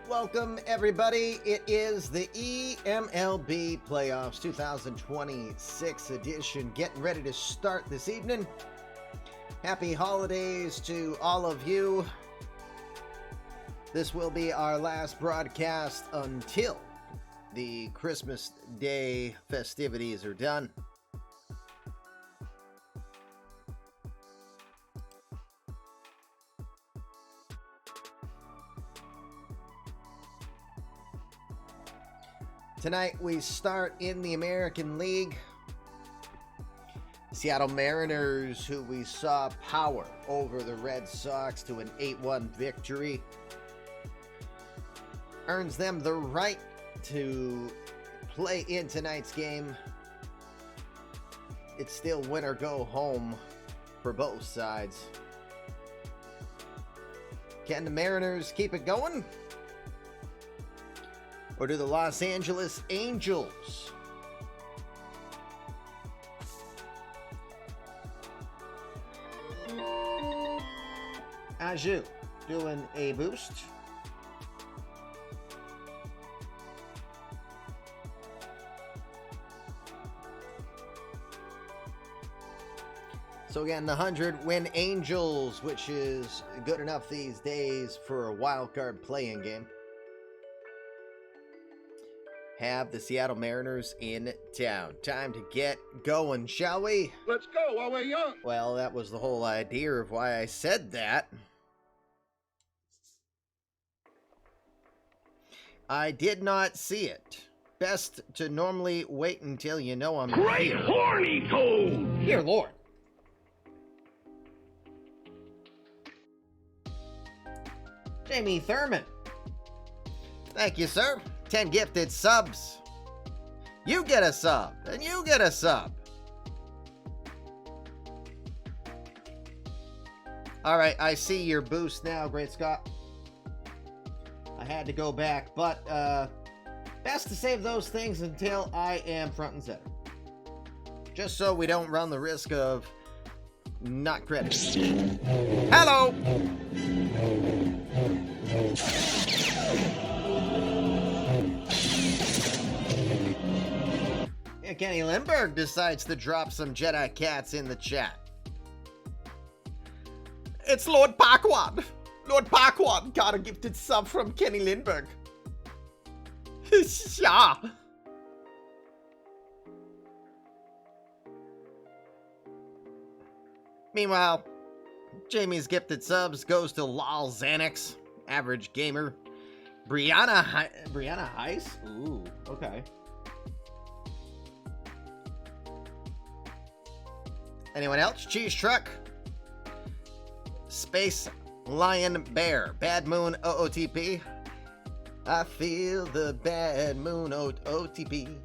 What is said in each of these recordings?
Welcome, everybody. It is the eMLB Playoffs 2026 edition. Getting ready to start this evening. Happy holidays to all of you. This will be our last broadcast until the Christmas Day festivities are done. Tonight we start in the American League. Seattle Mariners, who we saw power over the Red Sox to an 8-1 victory, earns them the right to play in tonight's game. It's still win or go home for both sides. Can the Mariners keep it going? Or do the Los Angeles Angels Aju doing a boost? So again, the 100-win Angels, which is good enough these days for a wild card playing game, have the Seattle Mariners in town. Time to get going, shall we? Let's go while we're young. Well, that was the whole idea of why I said that. I did not see it. Best to normally wait until you know I'm Great here. horny toad! Dear Lord. Jamie Thurman. Thank you, sir. 10 gifted subs. You get a sub, and you get a sub. All right, I see your boost now, Great Scott. I had to go back, but best to save those things until I am front and center. Just so we don't run the risk of not credited. Hello! Kenny Lindbergh decides to drop some Jedi cats in the chat. It's Lord Parkwad. Lord Parkwad got a gifted sub from Kenny Lindbergh. Yeah. Meanwhile, Jamie's gifted subs goes to Lol Xanax, Average Gamer, Brianna Heiss. Ooh, okay. Anyone else? Cheese Truck, Space Lion Bear, Bad Moon OOTP. I feel the Bad Moon OOTP.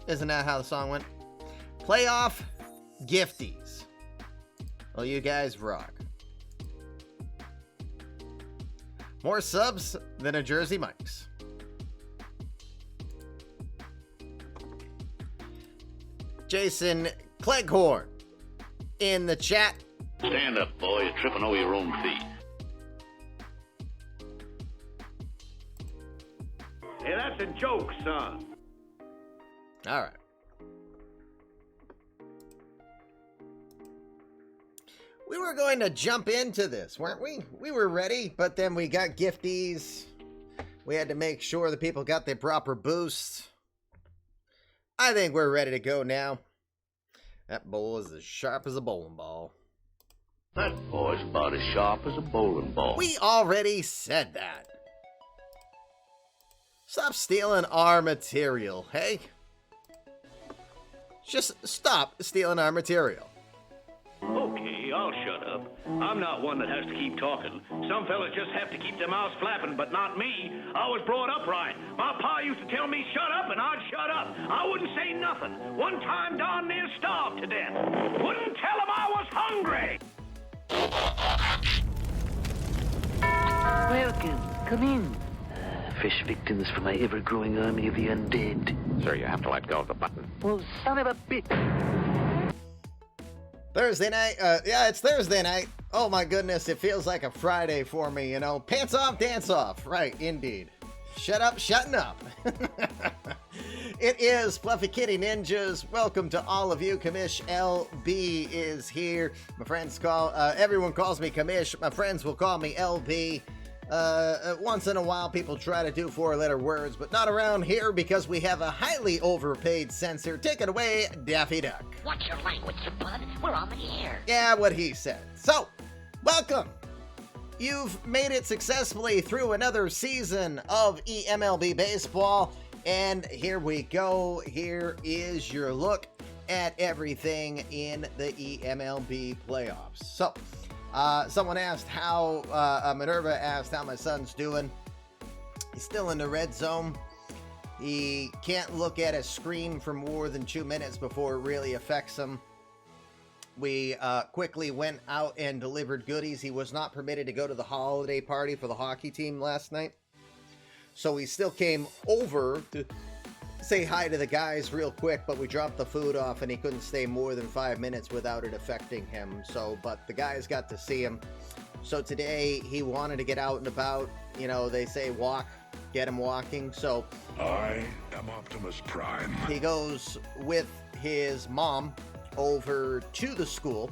Isn't that how the song went? Playoff Gifties. Well, you guys rock. More subs than a Jersey Mike's. Jason Cleghorn in the chat. Stand up, boy. You're tripping over your own feet. Hey, that's a joke, son. All right. We were going to jump into this, weren't we? We were ready, but then we got gifties. We had to make sure the people got their proper boosts. I think we're ready to go now. That bowl is as sharp as a bowling ball. That boy's about as sharp as a bowling ball. We already said that. Stop stealing our material, hey? Just stop stealing our material. Okay, I'll shut up. I'm not one that has to keep talking. Some fellas just have to keep their mouths flapping, but not me. I was brought up right. My pa used to tell me shut up, and I'd shut up. I wouldn't say nothing. One time darn near starved to death. Wouldn't tell him I was hungry. Welcome. Come in. Fresh victims for my ever-growing army of the undead. Sir, you have to let go of the button. Well, son of a bitch. Thursday night. Yeah, it's Thursday night. Oh my goodness, it feels like a Friday for me, you know. Pants off, dance off. Right, indeed. Shut up, shutting up. It is Fluffy Kitty Ninjas. Welcome to all of you. Commish LB is here. My friends everyone calls me Commish. My friends will call me LB. Once in a while, people try to do 4-letter words, but not around here because we have a highly overpaid censor. Take it away, Daffy Duck. Watch your language, bud. We're on the air. Yeah, what he said. So, welcome. You've made it successfully through another season of eMLB baseball, and here we go. Here is your look at everything in the eMLB playoffs. So, someone asked Minerva asked how my son's doing. He's still in the red zone. He can't look at a screen for more than 2 minutes before it really affects him. We quickly went out and delivered goodies. He was not permitted to go to the holiday party for the hockey team last night. So we still came over to say hi to the guys real quick, but we dropped the food off and he couldn't stay more than 5 minutes without it affecting him. So, but the guys got to see him. So today he wanted to get out and about. You know, they say walk, get him walking. So I am Optimus Prime. he goes with his mom over to the school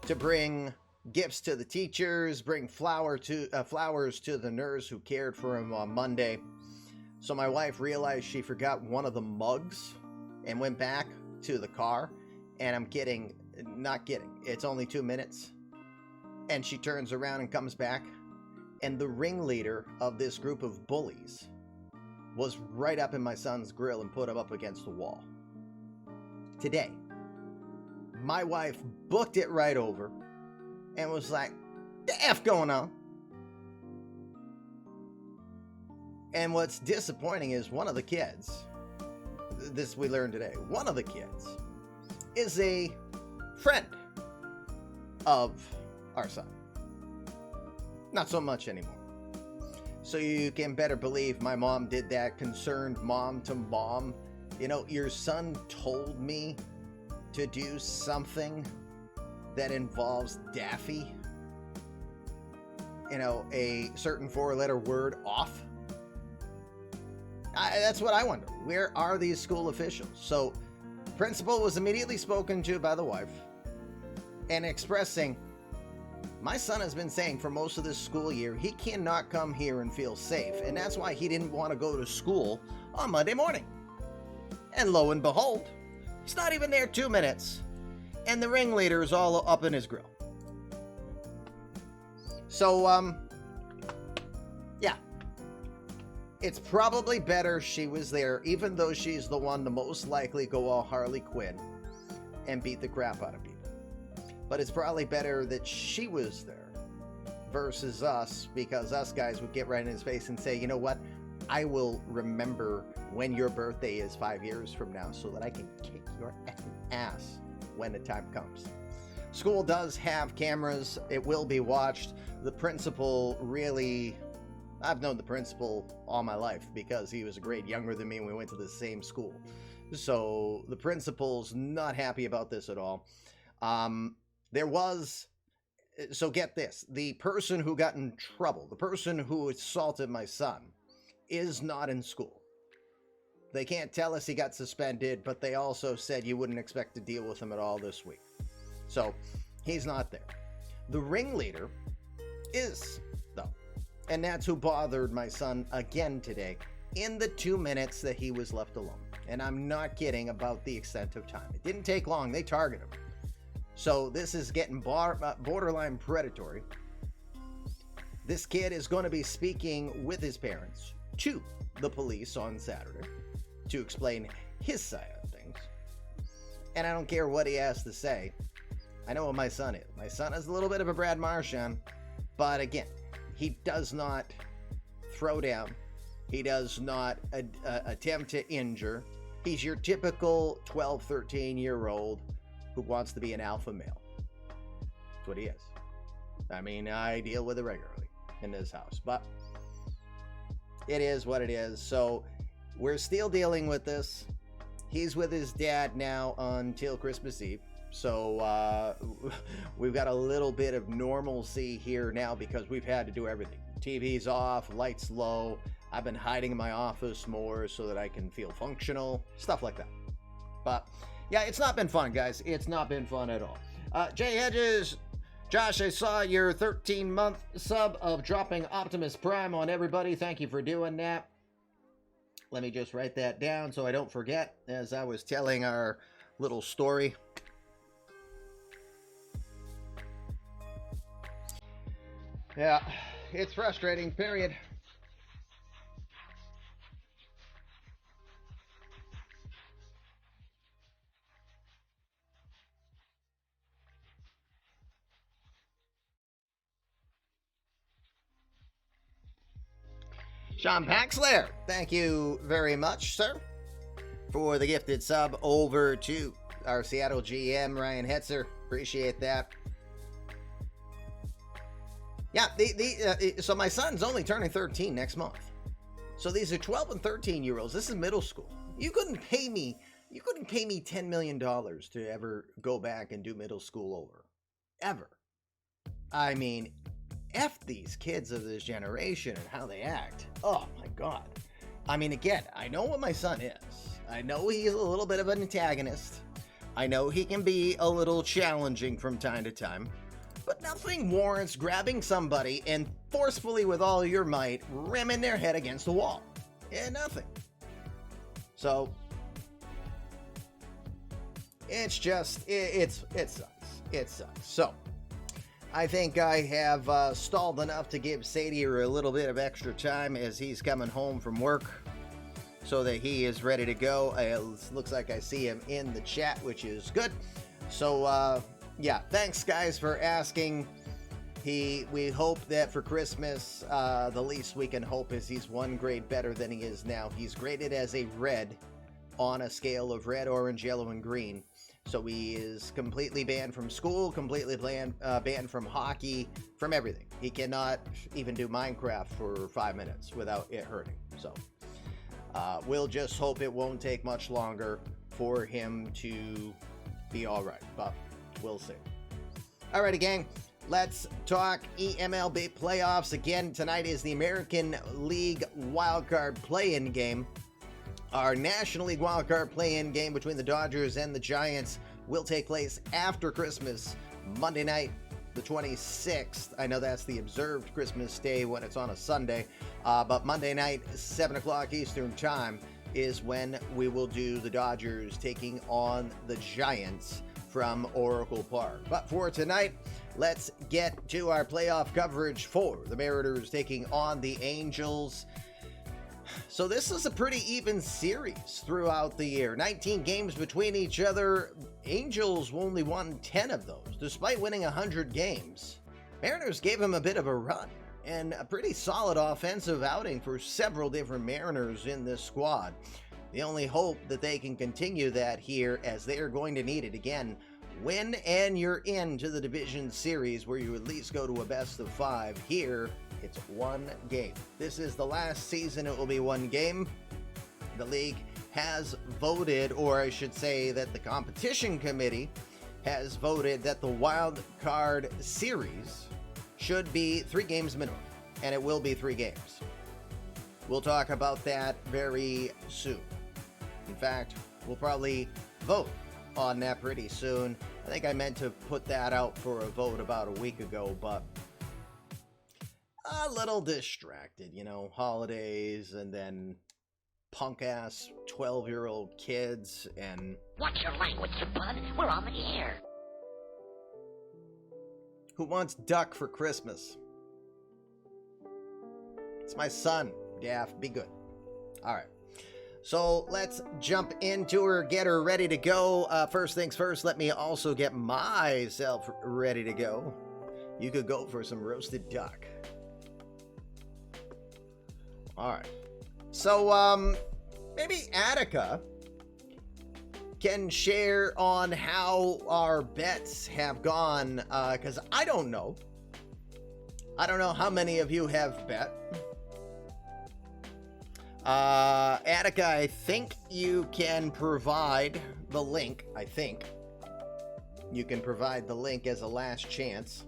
to bring gifts to the teachers, bring flowers to the nurse who cared for him on Monday. So my wife realized she forgot one of the mugs and went back to the car. And I'm not kidding. It's only 2 minutes. And she turns around and comes back. And the ringleader of this group of bullies was right up in my son's grill and put him up against the wall. Today, my wife booked it right over and was like, the F going on? And what's disappointing is one of the kids, this we learned today, one of the kids is a friend of our son. Not so much anymore. So you can better believe my mom did that concerned mom to mom. You know, your son told me to do something that involves Daffy. You know, a certain 4-letter word off. That's what I wonder. Where are these school officials? So, principal was immediately spoken to by the wife and expressing, my son has been saying for most of this school year he cannot come here and feel safe, and that's why he didn't want to go to school on Monday morning. And lo and behold, he's not even there 2 minutes, and the ringleader is all up in his grill. So, yeah. It's probably better she was there, even though she's the one to most likely go all Harley Quinn and beat the crap out of people. But it's probably better that she was there versus us, because us guys would get right in his face and say, you know what? I will remember when your birthday is 5 years from now so that I can kick your ass when the time comes. School does have cameras. It will be watched. The principal really... I've known the principal all my life because he was a grade younger than me and we went to the same school. So the principal's not happy about this at all. So get this, the person who got in trouble, the person who assaulted my son, is not in school. They can't tell us he got suspended, but they also said you wouldn't expect to deal with him at all this week. So he's not there. The ringleader is, though. And that's who bothered my son again today in the 2 minutes that he was left alone. And I'm not kidding about the extent of time. It didn't take long. They targeted him. So this is getting borderline predatory. This kid is going to be speaking with his parents to the police on Saturday to explain his side of things. And I don't care what he has to say. I know what my son is. My son is a little bit of a Brad Marchand, but again, he does not throw down. He does not attempt to injure. He's your typical 12, 13-year-old who wants to be an alpha male. That's what he is. I mean, I deal with it regularly in this house, but it is what it is. So we're still dealing with this. He's with his dad now until Christmas Eve. So we've got a little bit of normalcy here now because we've had to do everything. TV's off, lights low. I've been hiding in my office more so that I can feel functional, stuff like that. But yeah, it's not been fun, guys. It's not been fun at all. Jay Hedges, Josh, I saw your 13-month sub of dropping Optimus Prime on everybody. Thank you for doing that. Let me just write that down so I don't forget as I was telling our little story. Yeah, it's frustrating, period. Sean Paxler, thank you very much, sir, for the gifted sub over to our Seattle GM, Ryan Hetzer. Appreciate that. Yeah, so my son's only turning 13 next month. So these are 12 and 13-year-olds. This is middle school. You couldn't pay me $10 million to ever go back and do middle school over. Ever. I mean, F these kids of this generation and how they act. Oh my God. I mean, again, I know what my son is. I know he's a little bit of an antagonist. I know he can be a little challenging from time to time. But nothing warrants grabbing somebody and forcefully with all your might ramming their head against the wall. Yeah, nothing. So, it's just, it sucks. It sucks. So, I think I have stalled enough to give Sadie a little bit of extra time as he's coming home from work so that he is ready to go. It looks like I see him in the chat, which is good. So, yeah, thanks guys for asking. We hope that for Christmas, the least we can hope is he's one grade better than he is now. He's graded as a red on a scale of red, orange, yellow, and green. So he is completely banned from school, completely banned from hockey, from everything. He cannot even do Minecraft for 5 minutes without it hurting. So we'll just hope it won't take much longer for him to be all right, but we'll see. Alrighty, gang. Let's talk eMLB playoffs. Again, tonight is the American League wildcard play-in game. Our National League wildcard play-in game between the Dodgers and the Giants will take place after Christmas, Monday night, the 26th. I know that's the observed Christmas day when it's on a Sunday, but Monday night, 7 o'clock Eastern Time, is when we will do the Dodgers taking on the Giants from Oracle Park. But for tonight, let's get to our playoff coverage for the Mariners taking on the Angels. So this is a pretty even series throughout the year. 19 games between each other. Angels only won 10 of those, despite winning 100 games. Mariners gave him a bit of a run, and a pretty solid offensive outing for several different Mariners in this squad. The only hope that they can continue that here, as they are going to need it again. Win and you're into the division series where you at least go to a best of 5. Here, it's one game. This is the last season it will be one game. The league has voted, or I should say that the competition committee has voted that the wild card series should be 3 games minimum, and it will be 3 games. We'll talk about that very soon. In fact, we'll probably vote on that pretty soon. I think I meant to put that out for a vote about a week ago, but a little distracted, you know, holidays and then punk-ass 12-year-old kids and... Watch your language, you bud. We're on the air. Who wants duck for Christmas? It's my son, Daff. Be good. All right. So let's jump into her, get her ready to go. First things first, let me also get myself ready to go. You could go for some roasted duck. All right. So, maybe Attica can share on how our bets have gone, because I don't know. I don't know how many of you have bet. Attica, I think you can provide the link, I think. you can provide the link as a last chance.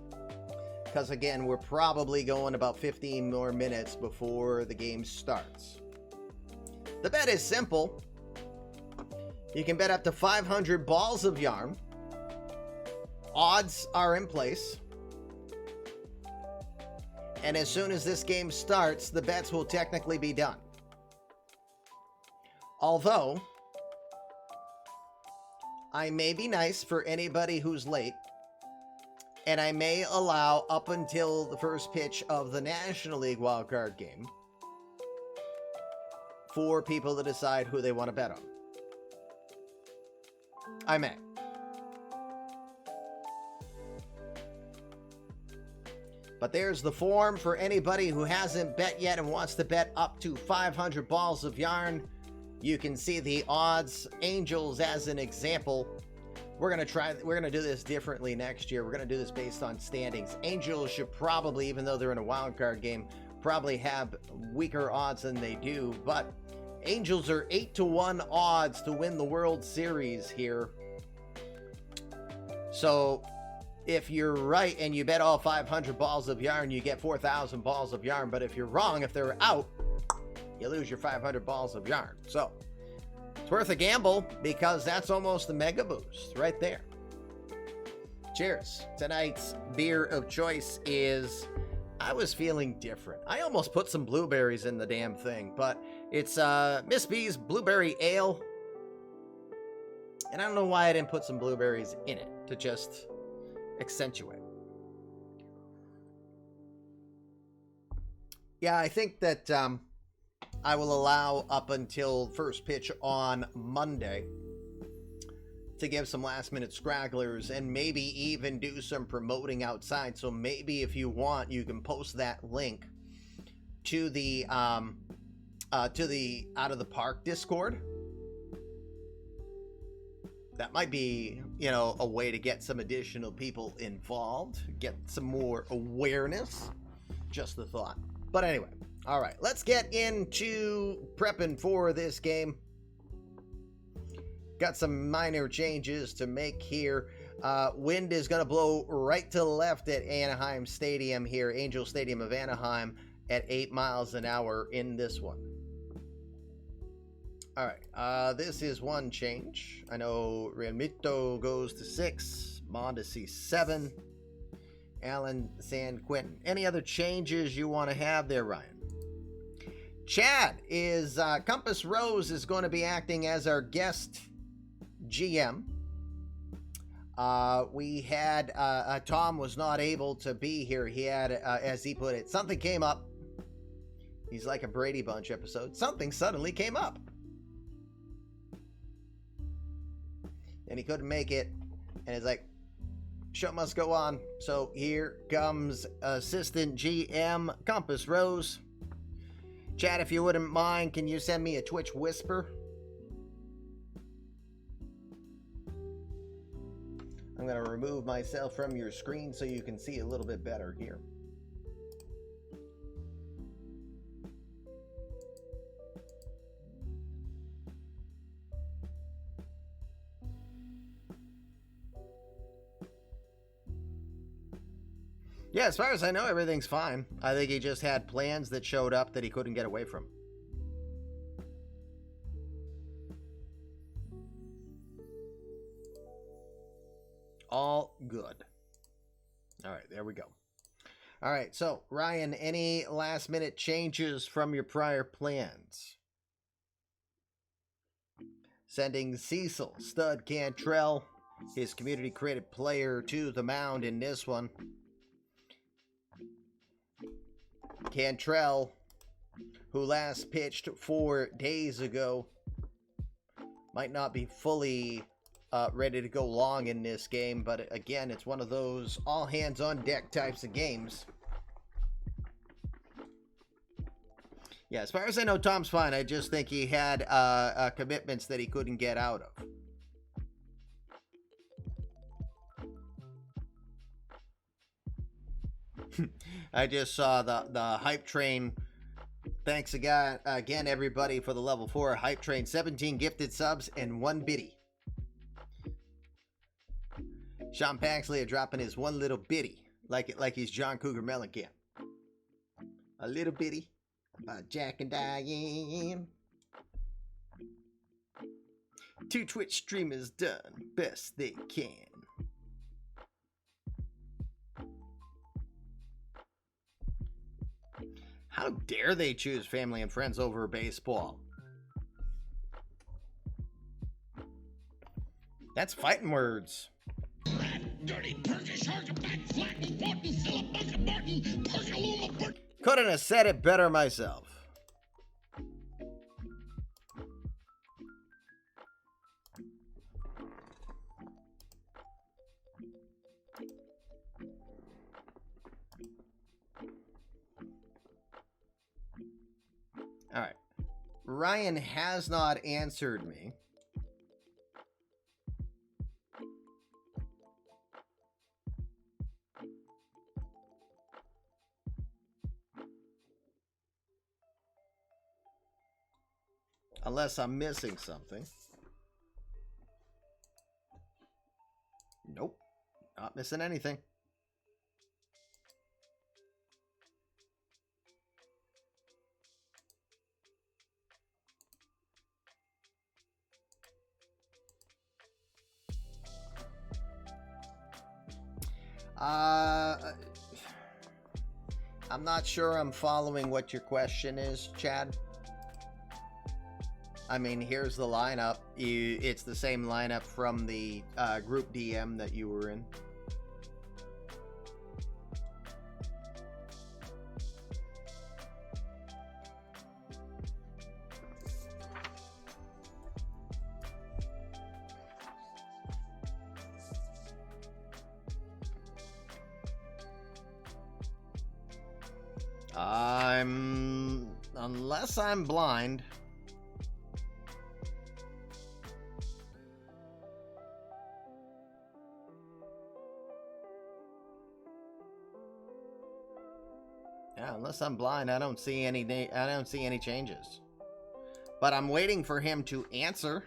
Because again, we're probably going about 15 more minutes before the game starts. The bet is simple. You can bet up to 500 balls of yarn. Odds are in place. And as soon as this game starts, the bets will technically be done. Although, I may be nice for anybody who's late, and I may allow up until the first pitch of the National League wildcard game for people to decide who they want to bet on. I may. But there's the form for anybody who hasn't bet yet and wants to bet up to 500 balls of yarn. You can see the odds. Angels as an example. We're going to do this differently next year. We're going to do this based on standings. Angels should probably, even though they're in a wild card game, probably have weaker odds than they do. But Angels are 8-1 odds to win the World Series here. So if you're right and you bet all 500 balls of yarn, you get 4,000 balls of yarn. But if you're wrong, if they're out, you lose your 500 balls of yarn. So it's worth a gamble because that's almost a mega boost right there. Cheers. Tonight's beer of choice is, I was feeling different. I almost put some blueberries in the damn thing, but it's Miss B's Blueberry Ale. And I don't know why I didn't put some blueberries in it to just accentuate. Yeah, I think that I will allow up until first pitch on Monday to give some last minute scragglers and maybe even do some promoting outside. So maybe if you want, you can post that link to the Out of the Park Discord. That might be, a way to get some additional people involved, get some more awareness. Just a thought. But anyway, all right, let's get into prepping for this game. Got some minor changes to make here. Wind is going to blow right to left at Anaheim Stadium here, Angel Stadium of Anaheim, at 8 miles an hour in this one. All right, this is one change. I know Realmito goes to 6, Mondesi 7, Alan San Quentin. Any other changes you want to have there, Ryan? Chad is, Compass Rose is going to be acting as our guest GM. We had, Tom was not able to be here. He had, as he put it, something came up. He's like a Brady Bunch episode. Something suddenly came up. And he couldn't make it. And it's like, show must go on. So here comes Assistant GM Compass Rose. Chad, if you wouldn't mind, can you send me a Twitch whisper? I'm going to remove myself from your screen so you can see a little bit better here. Yeah, as far as I know, everything's fine. I think he just had plans that showed up that he couldn't get away from. All good. All right, there we go. All right, so, Ryan, any last-minute changes from your prior plans? Sending Cecil, Stud Cantrell, his community-created player, to the mound in this one. Cantrell, who last pitched 4 days ago, might not be fully ready to go long in this game, but again, it's one of those all-hands-on-deck types of games. Yeah, as far as I know, Tom's fine. I just think he had commitments that he couldn't get out of. I just saw the hype train. Thanks again, everybody, for the level 4 hype train. 17 gifted subs and 1 biddy. Sean Paxley dropping his one little bitty, like he's John Cougar Mellencamp. A little bitty about Jack and Diane. 2 Twitch streamers done best they can. How dare they choose family and friends over baseball? That's fighting words. Couldn't have said it better myself. All right. Ryan has not answered me. Unless I'm missing something. Nope. Not missing anything. I'm not sure I'm following what your question is, Chad. I mean, here's the lineup. It's the same lineup from the group DM that you were in. Unless I'm blind. Yeah, unless I'm blind, I don't see any changes. But I'm waiting for him to answer.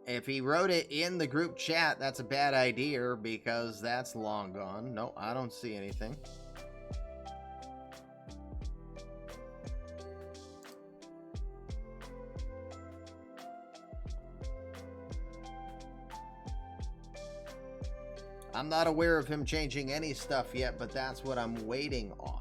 If he wrote it in the group chat, that's a bad idea because that's long gone. No, I don't see anything. I'm not aware of him changing any stuff yet, but that's what I'm waiting on.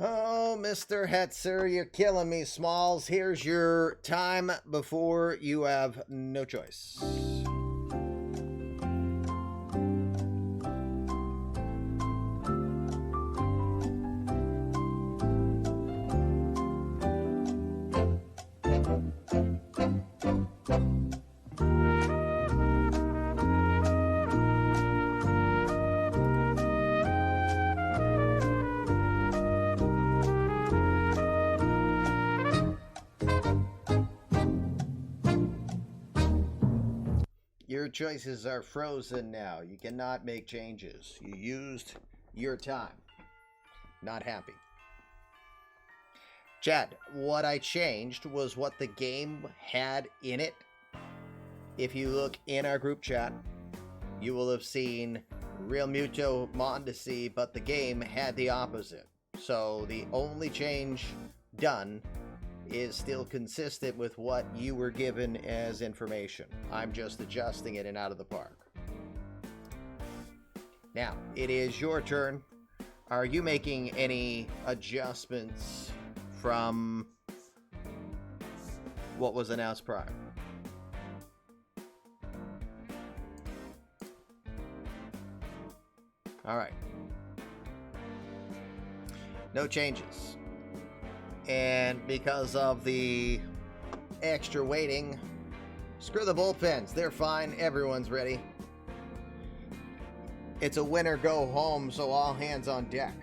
Oh, Mr. Hetzer, you're killing me, Smalls. Here's your time before you have no choice. Your choices are frozen now. You cannot make changes. You used your time. Not happy. Chad, what I changed was what the game had in it. If you look in our group chat, you will have seen Real Muto Mondesi, but the game had the opposite. So the only change done is still consistent with what you were given as information. I'm just adjusting it and out of the park. Now, it is your turn. Are you making any adjustments from what was announced prior? All right. No changes. And because of the extra waiting. Screw the bullpens. They're fine. Everyone's ready. It's a winner go home, so all hands on deck.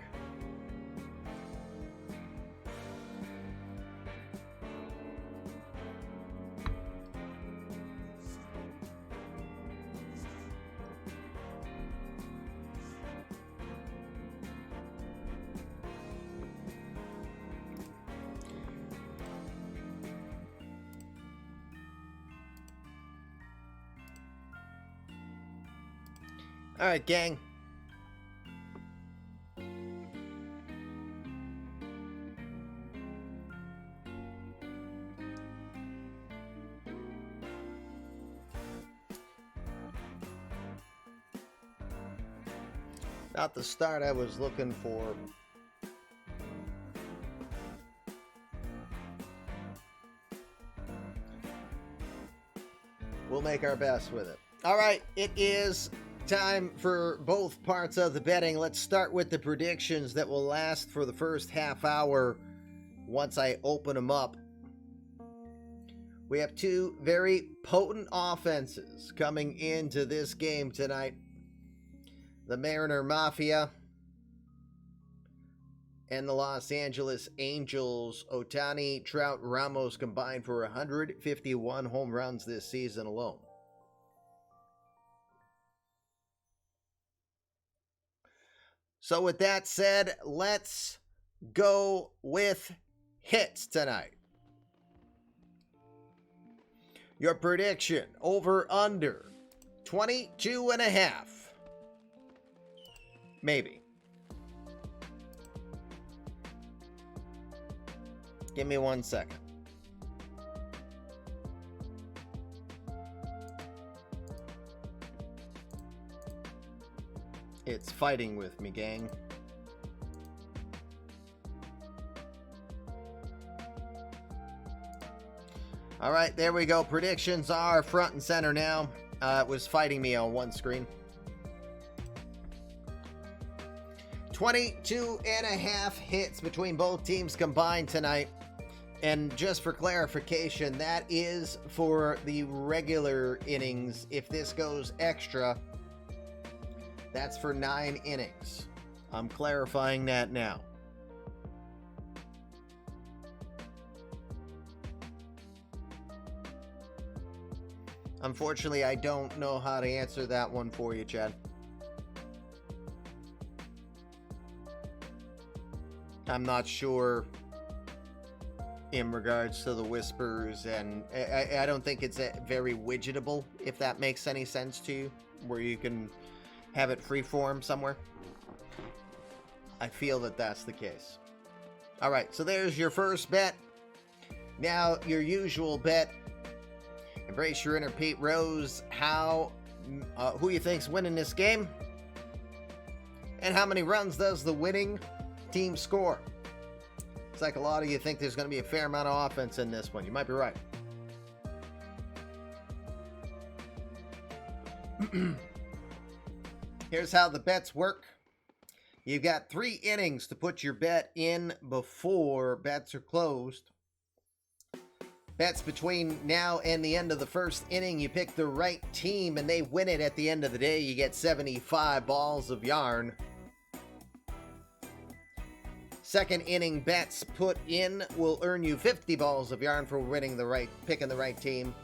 All right, gang. Not the start I was looking for. We'll make our best with it. All right, it is time for both parts of the betting. Let's start with the predictions that will last for the first half hour once I open them up. We have two very potent offenses coming into this game tonight. The Mariner Mafia and the Los Angeles Angels. Ohtani, Trout, Ramos combined for 151 home runs this season alone. So with that said, let's go with hits tonight. Your prediction, over under 22.5. Maybe. Give me 1 second. It's fighting with me, gang. All right, there we go. Predictions are front and center now. It was fighting me on one screen. 22.5 hits between both teams combined tonight. And just for clarification, that is for the regular innings. If this goes extra, that's for 9 innings. I'm clarifying that now. Unfortunately, I don't know how to answer that one for you, Chad. I'm not sure in regards to the whispers, and I don't think it's very widgetable, if that makes any sense to you, where you can have it freeform somewhere. I feel that that's the case. All right, so there's your first bet. Now, your usual bet. Embrace your inner Pete Rose. Who you think's winning this game? And how many runs does the winning team score? It's like a lot of you think there's going to be a fair amount of offense in this one. You might be right. Here's how the bets work. You've got 3 innings to put your bet in before bets are closed. Bets between now and the end of the first inning, you pick the right team and they win it at the end of the day. You get 75 balls of yarn. Second inning bets put in will earn you 50 balls of yarn for picking the right team.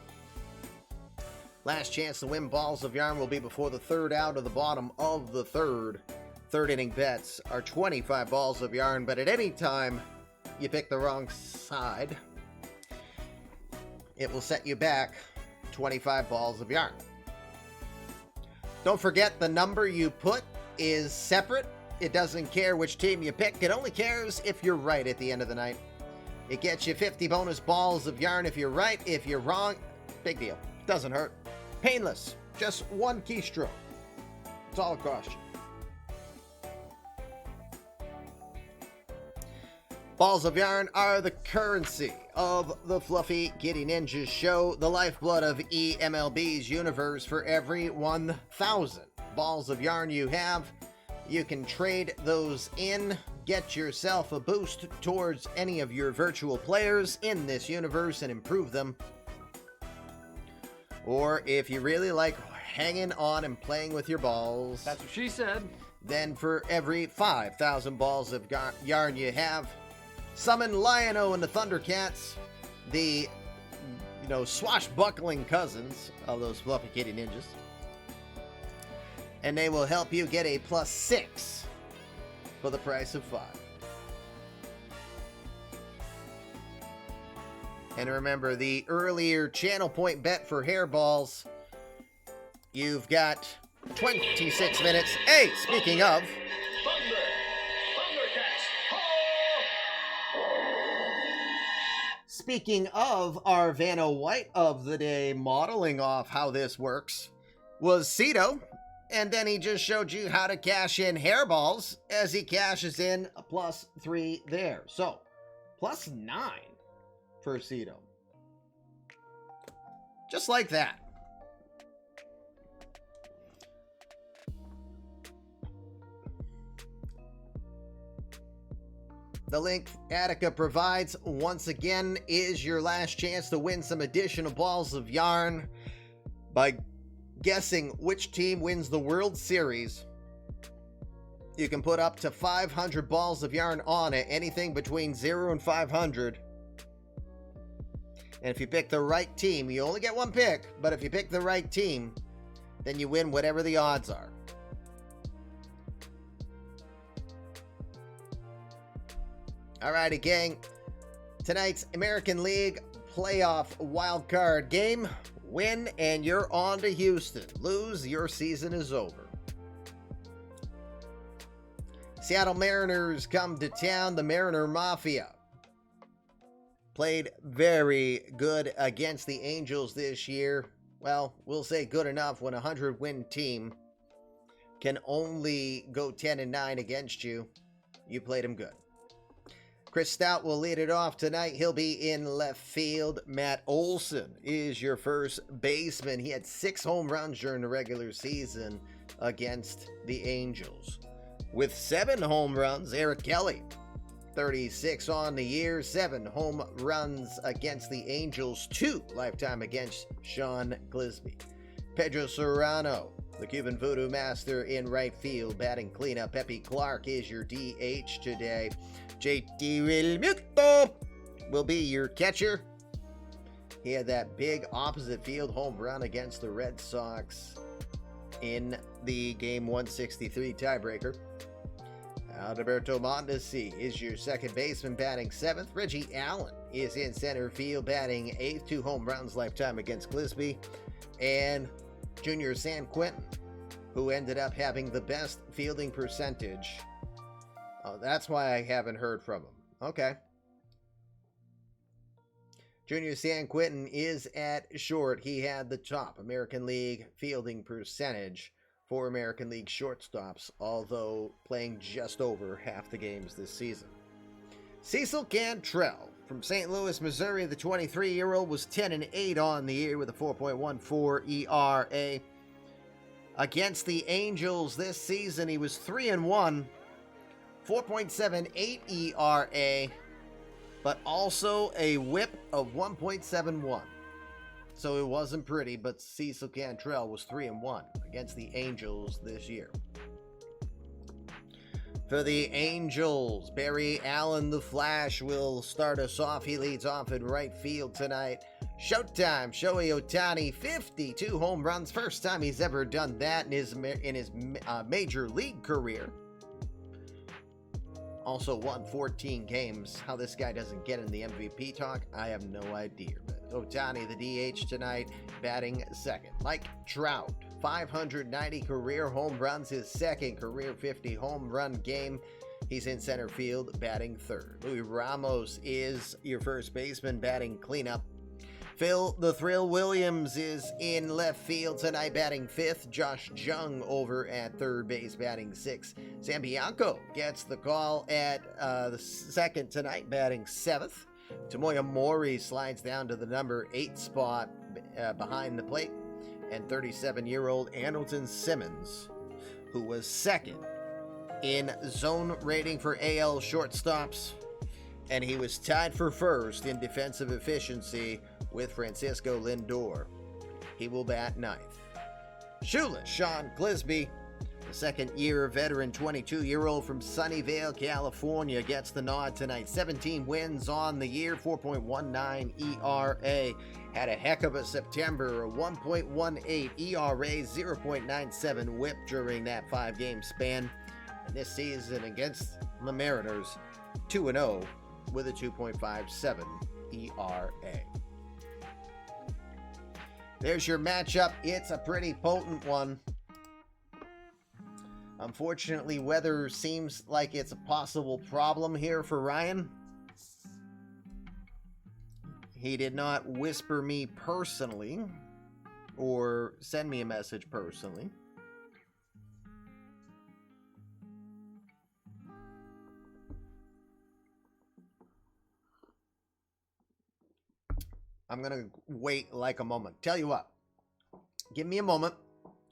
Last chance to win balls of yarn will be before the third out of the bottom of the third. Third inning bets are 25 balls of yarn, but at any time you pick the wrong side, it will set you back 25 balls of yarn. Don't forget, the number you put is separate. It doesn't care which team you pick. It only cares if you're right at the end of the night. It gets you 50 bonus balls of yarn if you're right. If you're wrong, big deal. Doesn't hurt. Painless. Just one keystroke. It's all it costs you. Balls of yarn are the currency of the Fluffy Giddy Ninjas show, the lifeblood of eMLB's universe. For every 1,000 balls of yarn you have, you can trade those in get yourself a boost towards any of your virtual players in this universe and improve them. Or if you really like hanging on and playing with your balls, That's what she said. then for every 5,000 balls of yarn you have, summon Lion-O and the Thundercats, the swashbuckling cousins of those fluffy kitty ninjas, and they will help you get a +6 for the price of 5. And remember, the earlier channel point bet for hairballs, you've got 26 minutes. Hey, speaking of, speaking of our Vanna White of the day modeling off how this works was Cito, and then he just showed you how to cash in hairballs as he cashes in a +3 there. So, +9 for Cito. Just like that. The link Attica provides, once again, is your last chance to win some additional balls of yarn by guessing which team wins the World Series. You can put up to 500 balls of yarn on it, anything between 0 and 500. And if you pick the right team, you only get one pick, but if you pick the right team, then you win whatever the odds are. Alrighty, gang. Tonight's American League playoff wild card game. Win, and you're on to Houston. Lose, your season is over. Seattle Mariners come to town. The Mariner Mafia played very good against the Angels this year. Well, we'll say good enough when a 100-win team can only go 10-9 against you. You played them good. Chris Stout will lead it off tonight. He'll be in left field. Matt Olson is your first baseman. He had 6 home runs during the regular season against the Angels. With 7 home runs, Eric Kelly, 36 on the year, 7 home runs against the Angels, 2 lifetime against Sean Glisby. Pedro Serrano, the Cuban Voodoo Master, in right field, batting cleanup. Pepe Clark is your DH today. JT Realmuto will be your catcher. He had that big opposite field home run against the Red Sox in the Game 163 tiebreaker. Alberto Mondesi is your second baseman, batting 7th. Reggie Allen is in center field, batting 8th. 2 home runs lifetime against Glisby. And Junior San Quentin, who ended up having the best fielding percentage. Oh, that's why I haven't heard from him. Okay. Junior San Quentin is at short. He had the top American League fielding percentage for American League shortstops, although playing just over half the games this season. Cecil Cantrell from St. Louis, Missouri, the 23-year-old, was 10-8 on the year with a 4.14 ERA. Against the Angels this season, he was 3-1. 4.78 ERA, but also a whip of 1.71. So it wasn't pretty, but Cecil Cantrell was 3-1 against the Angels this year. For the Angels, Barry Allen, the Flash, will start us off. He leads off in right field tonight. Showtime, Shohei Ohtani, 52 home runs. First time he's ever done that in his major league career. Also won 14 games. How this guy doesn't get in the MVP talk, I have no idea. But Ohtani, the DH tonight, batting 2nd. Mike Trout, 590 career home runs, his 2nd career 50 home run game. He's in center field, batting 3rd. Luis Ramos is your first baseman, batting cleanup. Phil the Thrill Williams is in left field tonight, batting 5th. Josh Jung over at 3rd base, batting 6th. Sam Bianco gets the call at the 2nd tonight, batting 7th. Tomoya Mori slides down to the number 8 spot behind the plate. And 37-year-old Andrelton Simmons, who was 2nd in zone rating for AL shortstops, and he was tied for first in defensive efficiency with Francisco Lindor. He will bat ninth. Shoeless Sean Clisby, the second-year veteran 22-year-old from Sunnyvale, California, gets the nod tonight. 17 wins on the year, 4.19 ERA. Had a heck of a September, a 1.18 ERA, 0.97 whip during that 5-game span. And this season against the Mariners, 2-0 with a 2.57 ERA. There's your matchup. It's a pretty potent one. Unfortunately, weather seems like it's a possible problem here for Ryan. He did not whisper me personally or send me a message personally. I'm going to wait like a moment. Tell you what, give me a moment.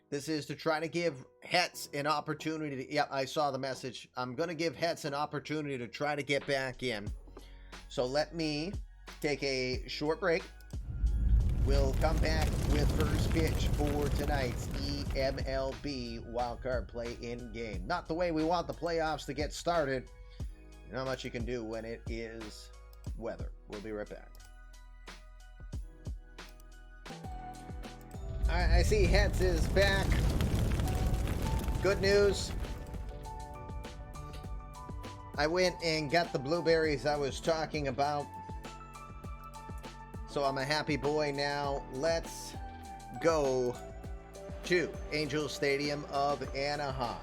This is to try to give Hetz an opportunity to... Yep, I saw the message. I'm going to give Hetz an opportunity to try to get back in. So let me take a short break. We'll come back with first pitch for tonight's eMLB wildcard play-in game. Not the way we want the playoffs to get started. You know how much you can do when it is weather. We'll be right back. All right, I see Hetz is back. Good news. I went and got the blueberries I was talking about. So I'm a happy boy now. Let's go to Angels Stadium of Anaheim.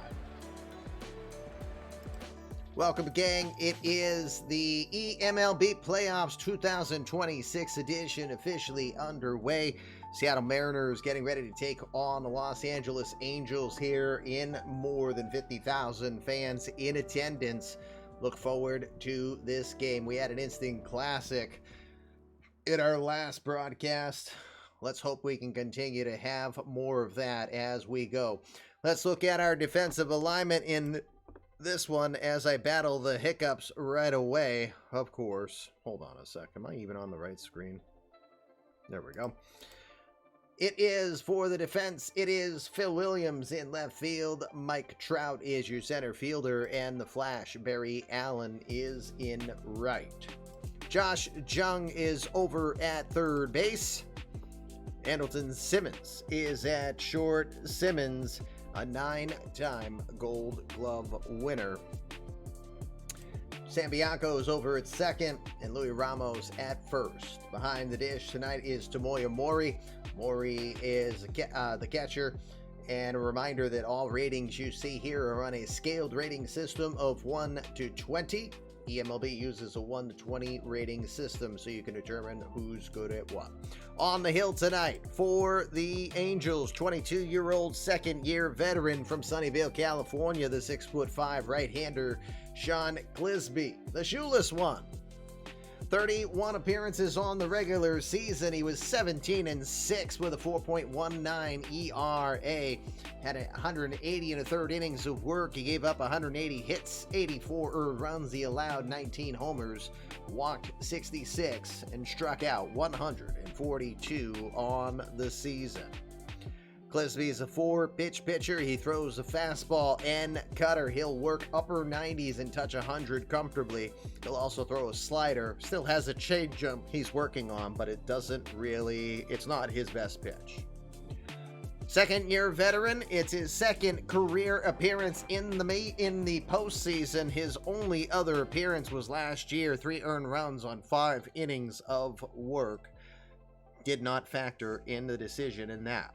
Welcome, gang. It is the eMLB Playoffs 2026 edition officially underway. Seattle Mariners getting ready to take on the Los Angeles Angels here in more than 50,000 fans in attendance. Look forward to this game. We had an instant classic in our last broadcast. Let's hope we can continue to have more of that as we go. Let's look at our defensive alignment in this one as I battle the hiccups right away, of course. Hold on a sec. Am I even on the right screen? There we go. It is for the defense. It is Phil Williams in left field. Mike Trout is your center fielder. And the Flash, Barry Allen, is in right. Josh Jung is over at third base. Andrelton Simmons is at short. Simmons, a 9-time Gold Glove winner. Sam Bianco is over at second, and Louis Ramos at first. Behind the dish tonight is Tomoya Mori. Mori is the catcher. And a reminder that all ratings you see here are on a scaled rating system of 1 to 20. eMLB uses a 1 to 20 rating system so you can determine who's good at what. On the hill tonight for the Angels, 22-year-old second-year veteran from Sunnyvale, California, the 6'5" right-hander Sean Clisby, the shoeless one. 31 appearances on the regular season. He was 17-6 with a 4.19 ERA. Had 180 and a third innings of work. He gave up 180 hits, 84 earned runs. He allowed 19 homers, walked 66, and struck out 142 on the season. Clisby is a 4-pitch pitcher. He throws a fastball and cutter. He'll work upper 90s and touch 100 comfortably. He'll also throw a slider. Still has a changeup he's working on, but it's not his best pitch. Second-year veteran. It's his second career appearance in the postseason. His only other appearance was last year. 3 earned runs on 5 innings of work. Did not factor in the decision in that.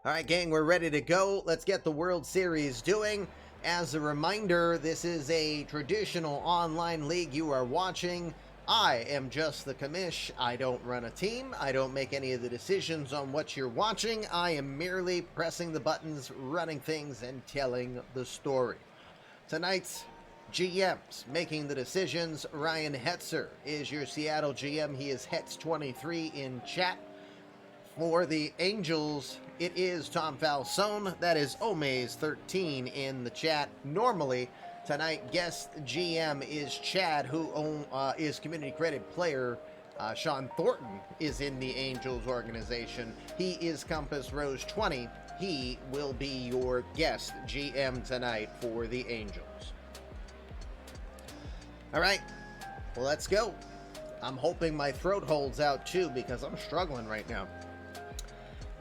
All right, gang, we're ready to go. Let's get the World Series doing. As a reminder, this is a traditional online league you are watching. I am just the commish. I don't run a team. I don't make any of the decisions on what you're watching. I am merely pressing the buttons, running things, and telling the story. Tonight's GMs making the decisions. Ryan Hetzer is your Seattle GM. He is Hetz23 in chat. For the Angels, it is Tom Falsone. That is Omaze13 in the chat. Normally, tonight, guest GM is Chad, who is community credit player. Sean Thornton is in the Angels organization. He is Compass Rose 20. He will be your guest GM tonight for the Angels. All right, well, let's go. I'm hoping my throat holds out too, because I'm struggling right now.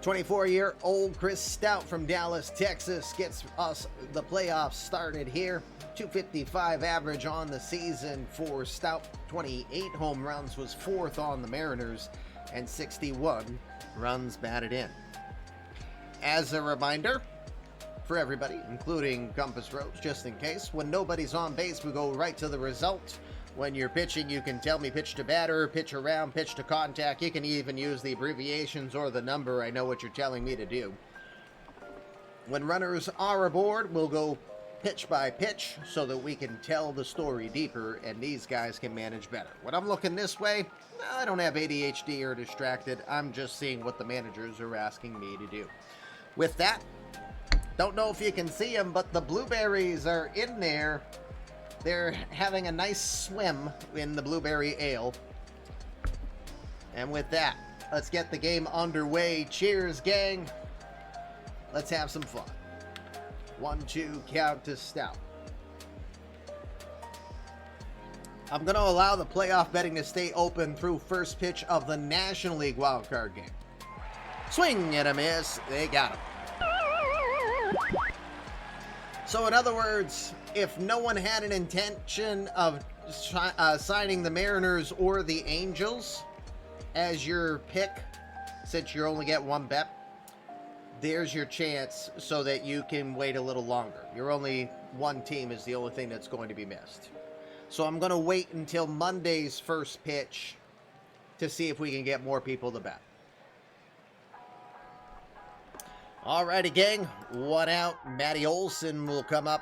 24-year-old Chris Stout from Dallas, Texas gets us the playoffs started here. 255 average on the season for Stout. 28 home runs, was fourth on the Mariners, and 61 runs batted in. As a reminder for everybody, including Compass Rose, just in case, when nobody's on base, we go right to the result. When you're pitching, you can tell me pitch to batter, pitch around, pitch to contact. You can even use the abbreviations or the number. I know what you're telling me to do. When runners are aboard, we'll go pitch by pitch so that we can tell the story deeper and these guys can manage better. When I'm looking this way, I don't have ADHD or distracted. I'm just seeing what the managers are asking me to do. With that, don't know if you can see them, but the blueberries are in there. They're having a nice swim in the blueberry ale. And with that, let's get the game underway. Cheers, gang. Let's have some fun. 1-2 count to Stout. I'm going to allow the playoff betting to stay open through first pitch of the National League wildcard game. Swing and a miss. They got him. So in other words, if no one had an intention of signing the Mariners or the Angels as your pick, since you only get one bet, there's your chance so that you can wait a little longer. Your only one team is the only thing that's going to be missed. So I'm going to wait until Monday's first pitch to see if we can get more people to bet. Alrighty, gang. One out. Matty Olson will come up.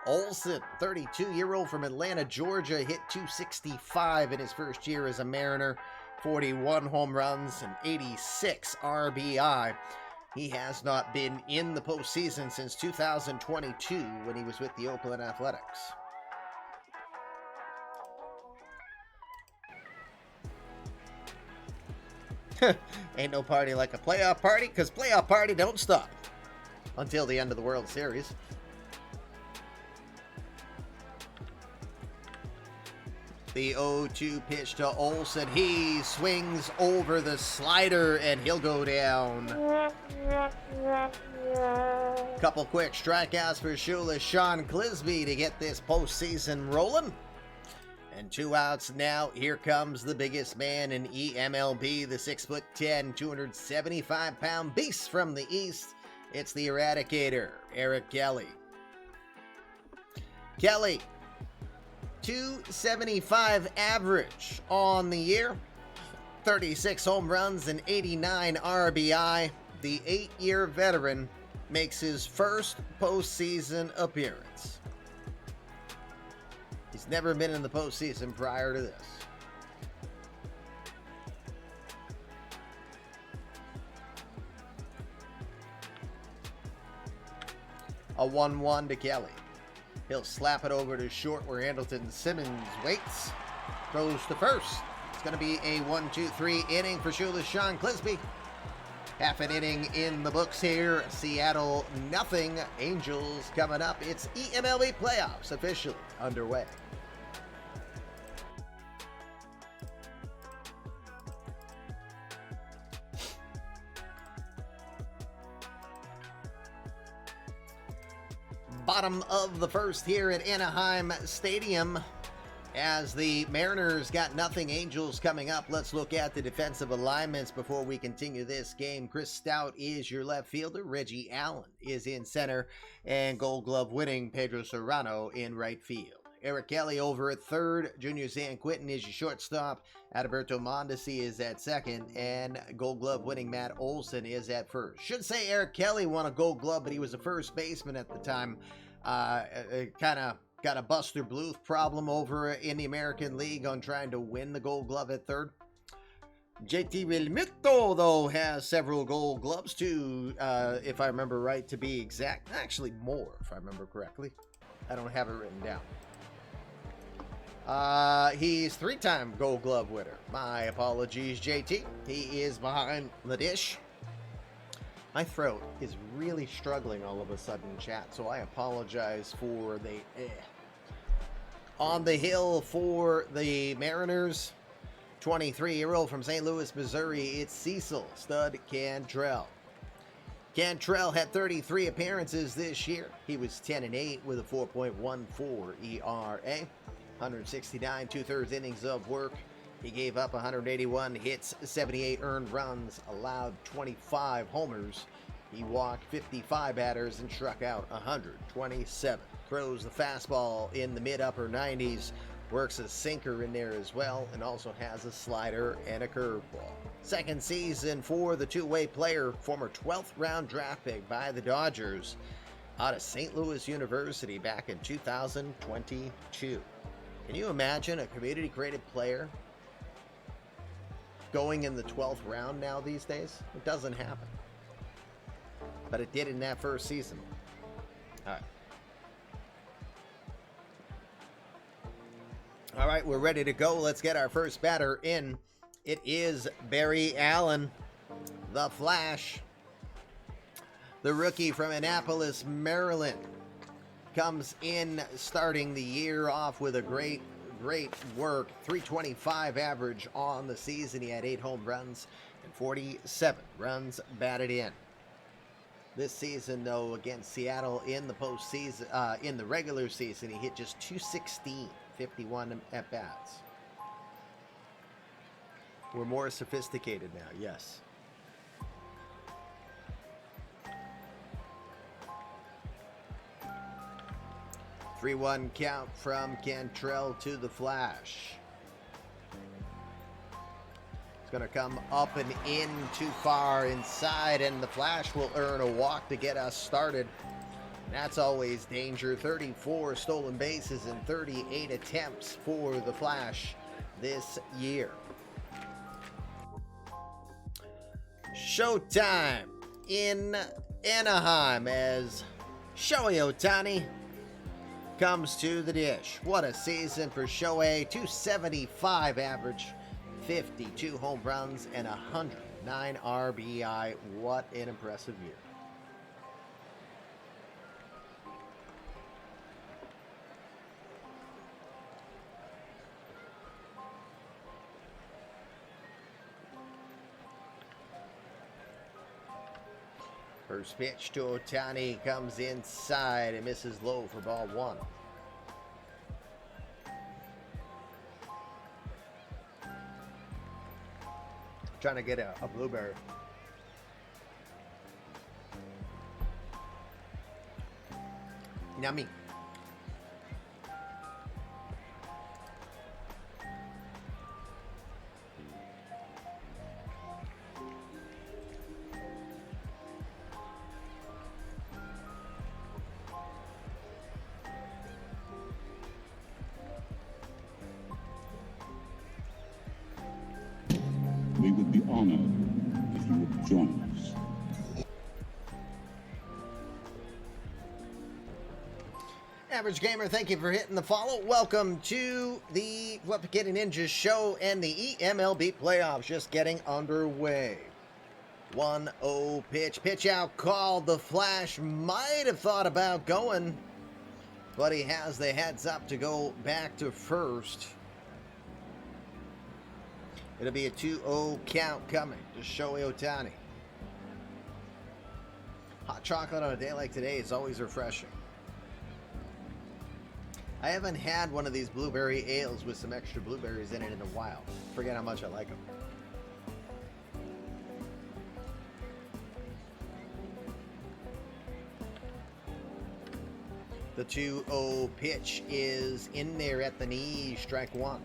Olson, 32-year-old from Atlanta, Georgia, hit .265 in his first year as a Mariner. 41 home runs and 86 RBI. He has not been in the postseason since 2022 when he was with the Oakland Athletics. Ain't no party like a playoff party, because playoff party don't stop until the end of the World Series. The 0-2 pitch to Olson. He swings over the slider and he'll go down. Couple quick strikeouts for Shoeless Sean Clisby to get this postseason rolling. And 2 outs now. Here comes the biggest man in eMLB, the 6'10", 275-pound beast from the East. It's the Eradicator, Eric Kelly. Kelly, 275 average on the year, 36 home runs and 89 RBI. The 8-year veteran makes his first postseason appearance. He's never been in the postseason prior to this. A 1-1 to Kelly. He'll slap it over to short where Andleton Simmons waits. Throws to first. It's going to be a 1-2-3 inning for Shoeless Sean Clisby. Half an inning in the books here. Seattle nothing. Angels coming up. It's eMLB playoffs officially underway. Bottom of the first here at Anaheim Stadium. As the Mariners got nothing, Angels coming up. Let's look at the defensive alignments before we continue this game. Chris Stout is your left fielder. Reggie Allen is in center. And Gold Glove winning Pedro Serrano in right field. Eric Kelly over at third. Junior San Quintin is your shortstop. Adalberto Mondesi is at second. And Gold Glove winning Matt Olson is at first. Should say Eric Kelly won a Gold Glove, but he was a first baseman at the time. Kind of got a Buster Bluth problem over in the American League on trying to win the Gold Glove at third. JT Realmuto, though, has several Gold Gloves too, if I remember right, to be exact. Actually, more, if I remember correctly. I don't have it written down. He's 3-time Gold Glove winner. My apologies, JT. He is behind the dish. My throat is really struggling all of a sudden, chat, so I apologize for the On the hill for the Mariners, 23-year-old from St. Louis, Missouri, it's Cecil Stud Cantrell. Cantrell had 33 appearances this year. He was 10-8 with a 4.14 ERA, 169 2/3 innings of work. He gave up 181 hits, 78 earned runs, allowed 25 homers. He walked 55 batters and struck out 127. Throws the fastball in the mid-upper 90s, works a sinker in there as well, and also has a slider and a curveball. Second season for the two-way player, former 12th round draft pick by the Dodgers out of St. Louis University back in 2022. Can you imagine a community-graded player going in the 12th round now these days? It doesn't happen. But it did in that first season. All right. All right, we're ready to go. Let's get our first batter in. It is Barry Allen, the Flash. The rookie from Annapolis, Maryland, comes in starting the year off with a great work. 325 average on the season. He had 8 home runs and 47 runs batted in. This season, though, against Seattle in the postseason, in the regular season, he hit just 216, 51 at bats. We're more sophisticated now, yes. Three-one count from Cantrell to the Flash. It's going to come up and in too far inside, and the Flash will earn a walk to get us started. That's always danger. 34 stolen bases and 38 attempts for the Flash this year. Showtime in Anaheim as Shohei Ohtani comes to the dish. What a season for Shohei. 275 average, 52 home runs, and 109 RBI. What an impressive year. First pitch to Ohtani comes inside and misses low for ball 1. Trying to get a blueberry. Yummy. We would be honored if you would join us. Average Gamer, thank you for hitting the follow. Welcome to the Getting Ninjas show and the eMLB playoffs just getting underway. 1-0 pitch. Pitch out called. The Flash might have thought about going, but he has the heads up to go back to first. It'll be a 2-0 count coming to Shohei Ohtani. Hot chocolate on a day like today is always refreshing. I haven't had one of these blueberry ales with some extra blueberries in it in a while. Forget how much I like them. The 2-0 pitch is in there at the knee, strike 1.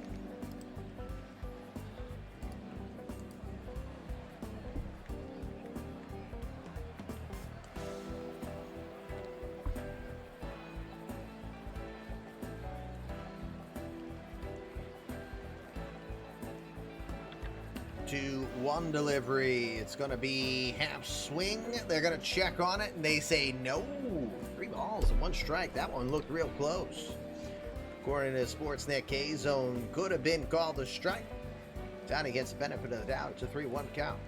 2-1 delivery. It's going to be half swing. They're going to check on it, and they say no. 3 balls and 1 strike. That one looked real close. According to Sportsnet K-Zone, could have been called a strike. Ohtani gets the benefit of the doubt. It's a 3-1 count.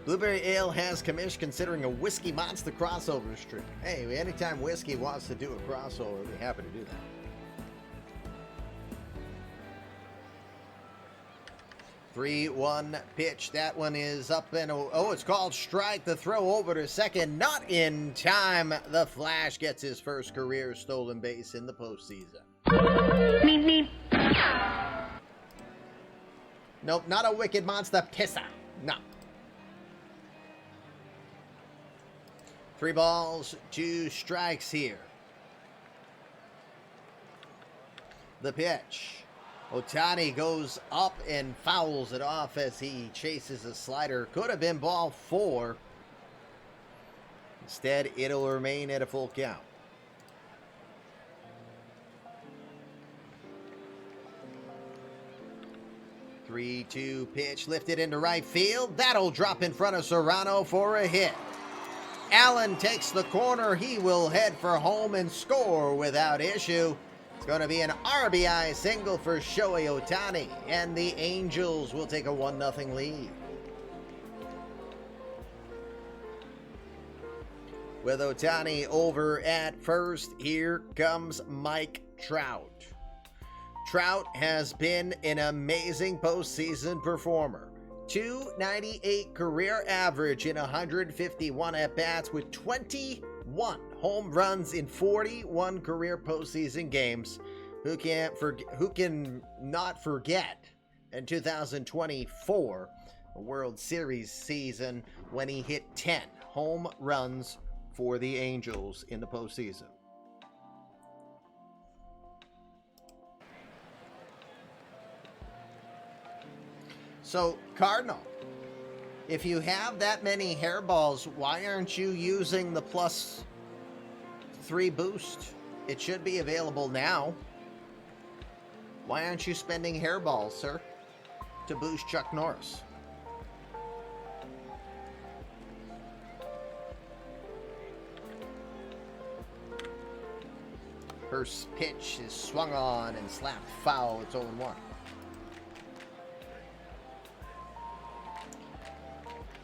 Blueberry Ale has commish considering a Whiskey Monster crossover streak. Hey, anytime Whiskey wants to do a crossover, we'll be happy to do that. 3-1 pitch. That one is up and oh, it's called strike. The throw over to second, not in time. The Flash gets his first career stolen base in the postseason. Meep, meep. Nope, not a Wicked Monster pisser. No. 3 balls, 2 strikes here. The pitch. Ohtani goes up and fouls it off as he chases a slider. Could have been ball 4. Instead, it'll remain at a full count. The 3-2 pitch lifted into right field. That'll drop in front of Serrano for a hit. Allen takes the corner. He will head for home and score without issue. It's going to be an RBI single for Shohei Ohtani, and the Angels will take a 1-0 lead. With Ohtani over at first, here comes Mike Trout. Trout has been an amazing postseason performer. 298 career average in 151 at-bats with 21 home runs in 41 career postseason games. Who can not forget in 2024, a World Series season, when he hit 10 home runs for the Angels in the postseason. So, Cardinal, if you have that many hairballs, why aren't you using the +3 boost? It should be available now. Why aren't you spending hairballs, sir, to boost Chuck Norris? First pitch is swung on and slapped foul. It's 0-1.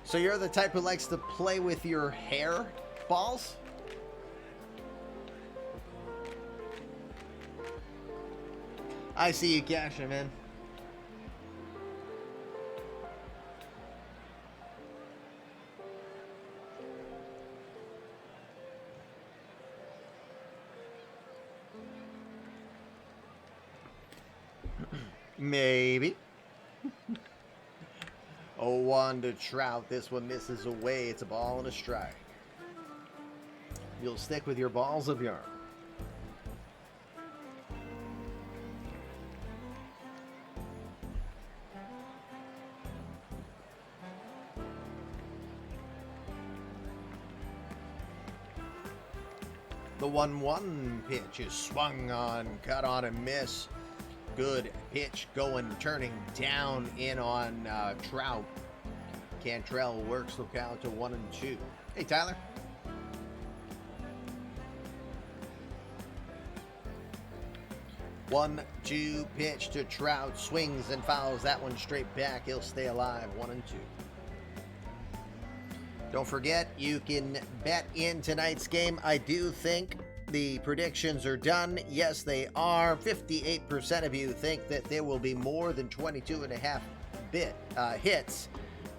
So you're the type who likes to play with your hair balls? I see you cash them in. Maybe. 0-1 to Trout. This one misses away. It's a ball and a strike. You'll stick with your balls of yarn. The 1-1 pitch is swung on, cut on and miss. Good pitch going, turning down in on Trout. Cantrell works the count to 1-2. Hey, Tyler. One, 2 pitch to Trout. Swings and fouls that one straight back. He'll stay alive. 1-2. Don't forget, you can bet in tonight's game. I do think the predictions are done. Yes, they are. 58% of you think that there will be more than 22.5 hits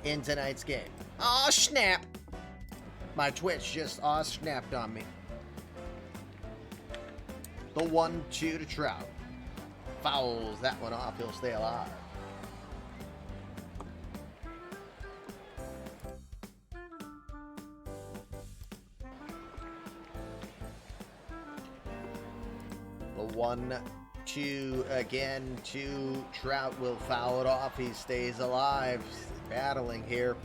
in tonight's game. Aw, snap. My Twitch just snapped on me. The 1-2 to Trout. Fouls that one off. He'll stay alive. The 1-2 again to Trout will foul it off. He stays alive. He's battling here.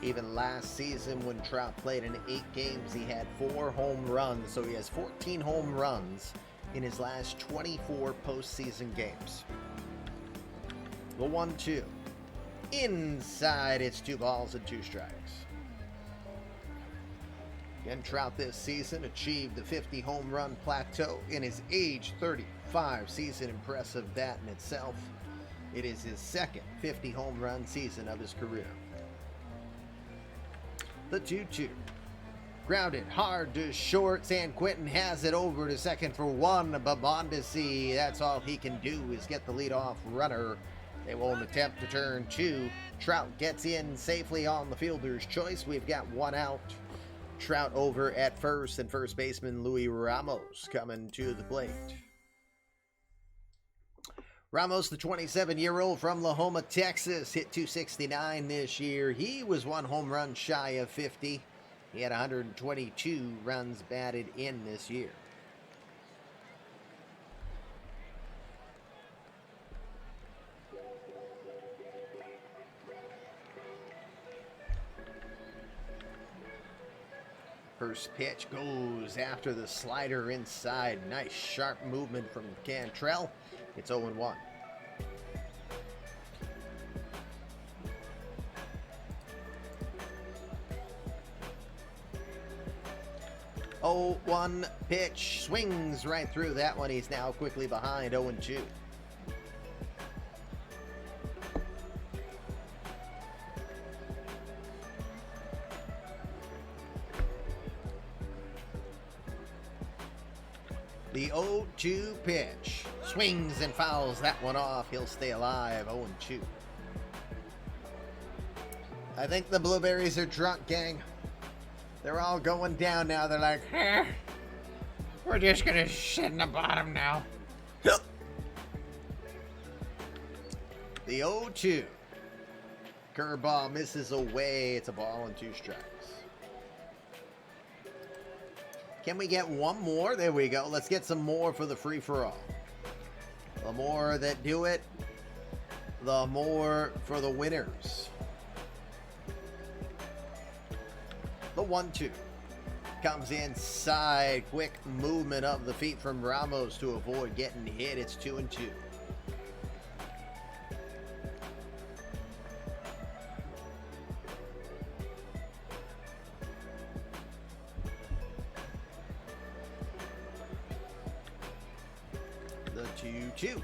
Even last season when Trout played in 8 games, he had 4 home runs, so he has 14 home runs in his last 24 postseason games. The 1-2. Inside, it's 2 balls and 2 strikes. Again, Trout this season achieved the 50 home run plateau in his age 35 season. Impressive that in itself. It is his second 50 home run season of his career. The 2-2. Grounded hard to short. San Quentin has it over to second for 1. But Mondesi, that's all he can do is get the leadoff runner. They won't attempt to turn 2. Trout gets in safely on the fielder's choice. We've got 1 out. Trout over at first, and first baseman Luis Ramos coming to the plate. Ramos, the 27-year-old from Lahoma, Texas, hit .269 this year. He was 1 home run shy of 50. He had 122 runs batted in this year. First pitch goes after the slider inside. Nice sharp movement from Cantrell. It's 0-1. Oh, 1 pitch swings right through that one. He's now quickly behind 0-2. The 0-2 pitch. Swings and fouls that one off. He'll stay alive. 0-2. I think the Blueberries are drunk, gang. They're all going down now. They're like, we're just going to sit in the bottom now. The 0-2. Curveball misses away. It's a ball and 2 strikes. Can we get 1 more? There we go. Let's get some more for the free-for-all. The more that do it, the more for the winners. The 1-2 comes inside. Quick movement of the feet from Ramos to avoid getting hit. It's 2-2. The 2-2.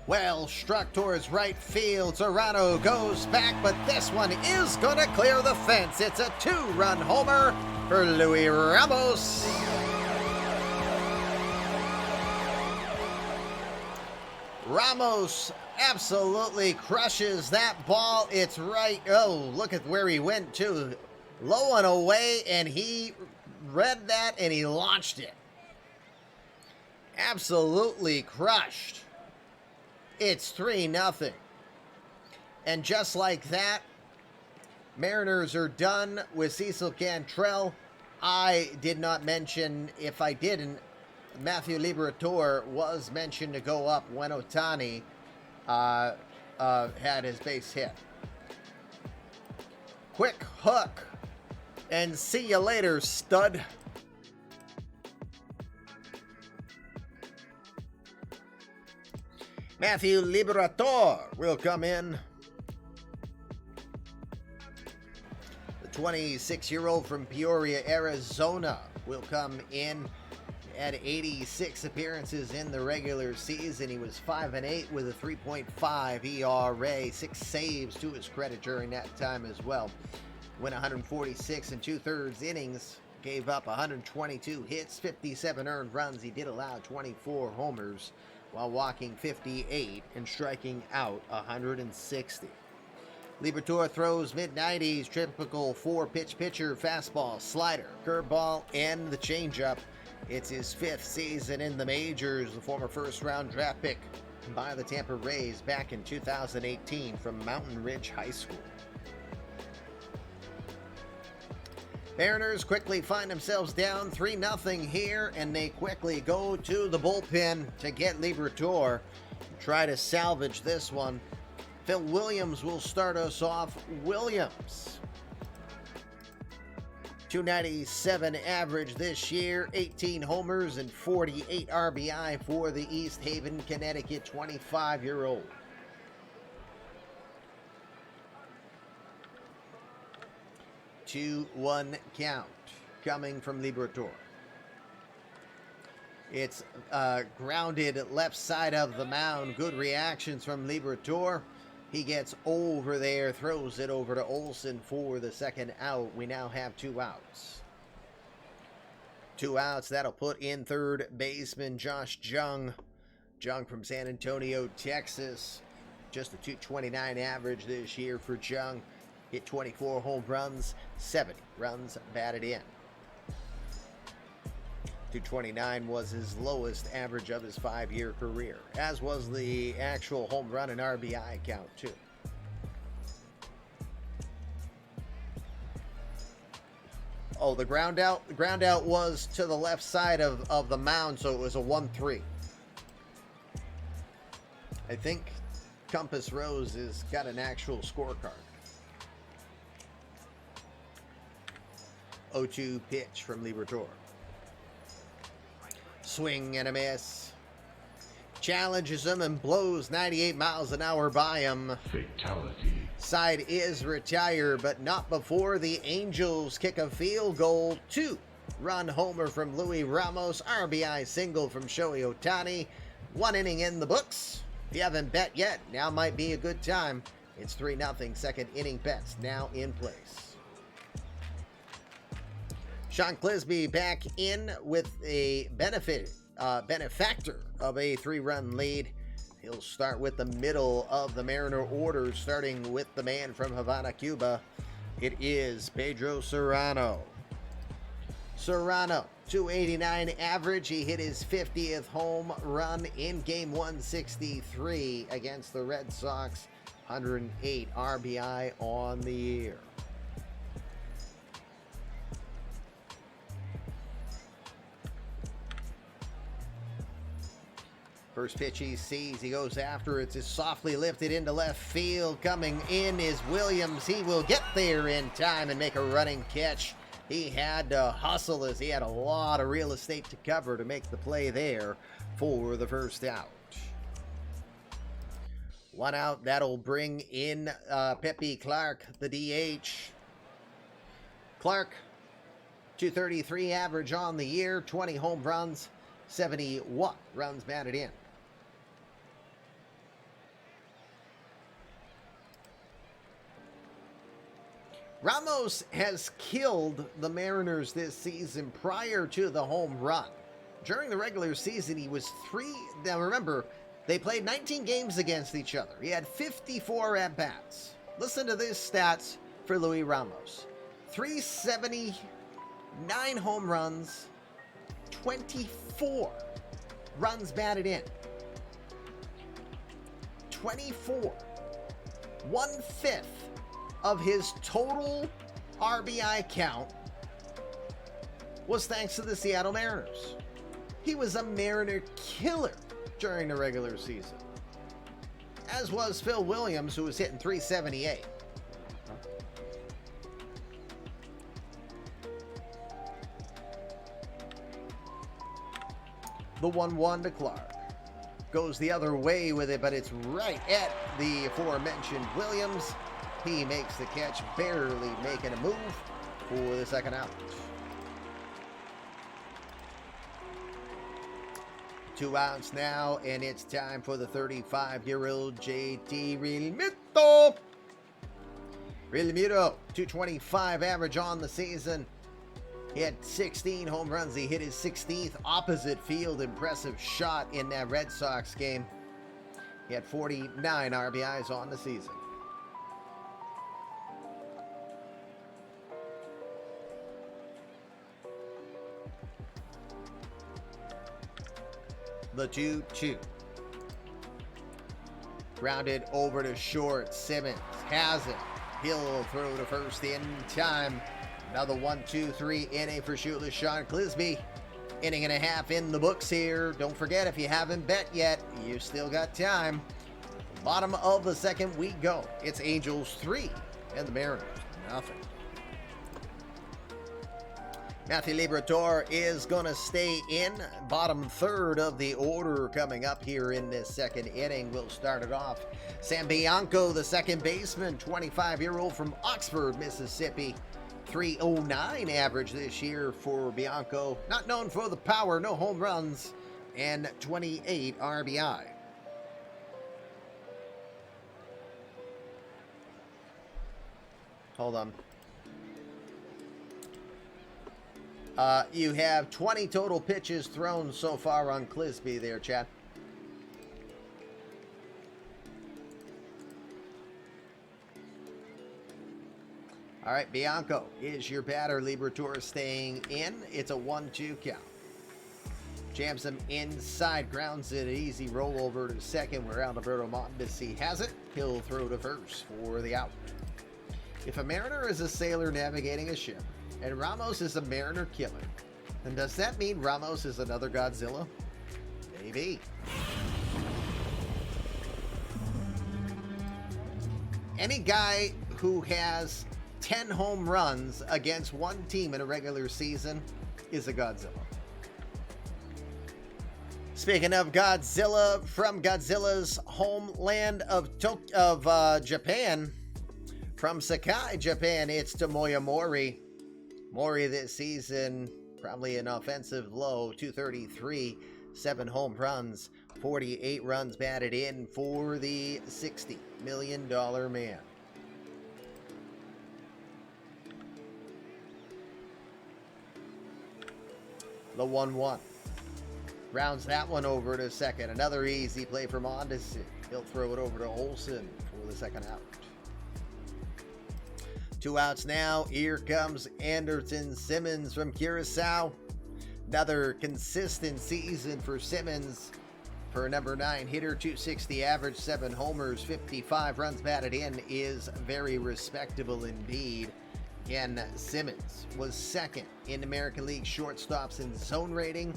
Well struck towards right field. Serrano goes back, but this one is going to clear the fence. It's a 2-run homer for Luis Ramos. Ramos absolutely crushes that ball. It's right. Oh, look at where he went to. Low and away, and he read that and he launched it. Absolutely crushed. It's 3-0. And just like that, Mariners are done with Cecil Cantrell. I did not mention, if I didn't, Matthew Liberatore was mentioned to go up when Ohtani had his base hit. Quick hook. And see you later, stud. Matthew Liberatore will come in. The 26-year-old from Peoria, Arizona will come in. Had 86 appearances in the regular season. He was 5-8 with a 3.5 ERA, 6 saves to his credit during that time as well. Went 146 2/3 innings, gave up 122 hits, 57 earned runs. He did allow 24 homers while walking 58 and striking out 160. Liberatore throws mid-90s, typical 4-pitch pitcher, fastball, slider, curveball, and the changeup. It's his 5th season in the majors, the former first-round draft pick by the Tampa Rays back in 2018 from Mountain Ridge High School. Mariners quickly find themselves down 3-0 here, and they quickly go to the bullpen to get Liberatore. Try to salvage this one. Phil Williams will start us off. Williams .297 average this year, 18 homers and 48 RBI for the East Haven, Connecticut 25-year-old. Two-one count coming from Liberatore. It's grounded left side of the mound. Good reactions from Liberatore. He gets over there, throws it over to Olsen for the second out. We now have 2 outs. 2 outs. That'll put in third baseman Josh Jung. Jung from San Antonio, Texas. Just a .229 average this year for Jung. Hit 24 home runs, 70 runs batted in. .229 was his lowest average of his 5-year career, as was the actual home run and RBI count too. Oh, the ground out was to the left side of the mound, so it was a 1-3. I think Compass Rose has got an actual scorecard. 0-2 pitch from Liberatore. Swing and a miss. Challenges him and blows 98 miles an hour by him. Fatality. Side is retired, but not before the Angels kick a field goal. 2-run homer from Louis Ramos. RBI single from Shohei Ohtani. 1 inning in the books. If you haven't bet yet, now might be a good time. It's 3-0. Second inning bets now in place. Sean Clisby back in with a benefactor of a 3-run lead. He'll start with the middle of the Mariner order, starting with the man from Havana, Cuba. It is Pedro Serrano. Serrano, .289 average. He hit his 50th home run in Game 163 against the Red Sox. 108 RBI on the year. First pitch he sees, he goes after it. It's softly lifted into left field. Coming in is Williams. He will get there in time and make a running catch. He had to hustle as he had a lot of real estate to cover to make the play there for the first out. 1 out. That'll bring in Pepe Clark, the DH. Clark, .233 average on the year, 20 home runs, 71 runs batted in. Ramos has killed the Mariners this season prior to the home run. During the regular season, he was 3. Now remember, they played 19 games against each other. He had 54 at-bats. Listen to these stats for Louis Ramos. 370, 9 home runs, 24 runs batted in. 24. 1/5 of his total RBI count was thanks to the Seattle Mariners. He was a Mariner killer during the regular season, as was Phil Williams, who was hitting .378. The 1-1 to Clark. Goes the other way with it, but it's right at the aforementioned Williams. He makes the catch, barely making a move for the second out. 2 outs now, and it's time for the 35-year-old JT Realmuto. Realmuto, .225 average on the season. He had 16 home runs. He hit his 16th opposite field impressive shot in that Red Sox game. He had 49 RBIs on the season. The 2-2. Grounded over to short. Simmons has it. He'll throw to first in time. Another 1-2-3 inning for shootless Sean Clisby. Inning and a half in the books here. Don't forget, if you haven't bet yet, you still got time. Bottom of the second we go. It's Angels 3 and the Mariners nothing. Matthew Liberatore is going to stay in. Bottom third of the order coming up here in this second inning. We'll start it off. Sam Bianco, the second baseman, 25-year-old from Oxford, Mississippi. 309 average this year for Bianco. Not known for the power, no home runs, and 28 RBI. Hold on. You have 20 total pitches thrown so far on Clisby there, Chad. All right, Bianco is your batter. Liberatore staying in. It's a 1-2 count. Jams him inside, grounds it, an easy roll over to second where Alberto Mondesi has it. He'll throw to first for the out. If a mariner is a sailor navigating a ship, and Ramos is a mariner killer, then does that mean Ramos is another Godzilla? Maybe. Any guy who has 10 home runs against one team in a regular season is a Godzilla. Speaking of Godzilla, from Godzilla's homeland of Japan, from Sakai, Japan, it's Tomoya Mori. Mori this season, probably an offensive low, 233, 7 home runs, 48 runs batted in for the $60 million man. The 1-1. Rounds that one over to second. Another easy play for Mondesi. He'll throw it over to Olsen for the second out. 2 outs now. Here comes Anderson Simmons from Curacao. Another consistent season for Simmons. For a number 9 hitter, 260 average, 7 homers, 55 runs batted in is very respectable indeed. Again, Simmons was second in American League shortstops in zone rating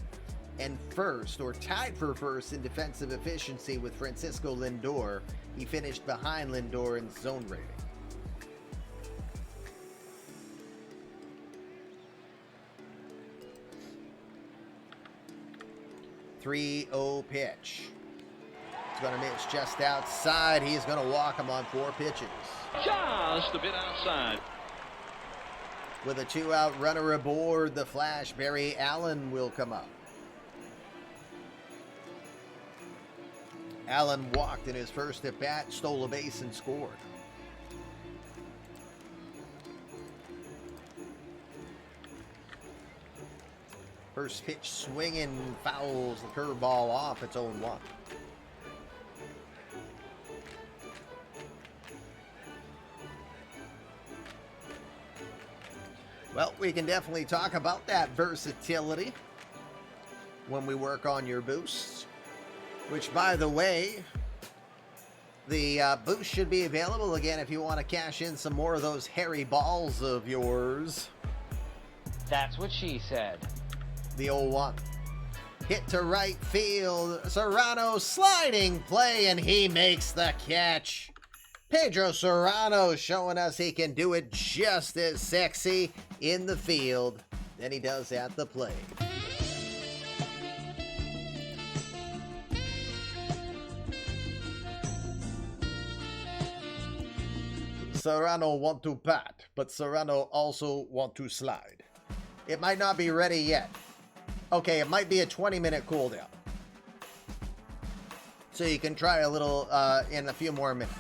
and first, or tied for first, in defensive efficiency with Francisco Lindor. He finished behind Lindor in zone rating. .30 pitch. He's going to miss just outside. He's going to walk him on 4 pitches. Just a bit outside. With a 2-out runner aboard, the Flash, Barry Allen, will come up. Allen walked in his first at bat, stole a base, and scored. First pitch swinging, fouls the curveball off. It's 0-1. Well, we can definitely talk about that versatility when we work on your boosts. Which, by the way, the boost should be available again if you want to cash in some more of those hairy balls of yours. That's what she said. The 0-1. Hit to right field. Serrano sliding play, and he makes the catch. Pedro Serrano showing us he can do it just as sexy in the field than he does at the plate. Serrano want to bat, but Serrano also want to slide. It might not be ready yet. Okay, it might be a 20-minute cooldown. So you can try a little in a few more minutes.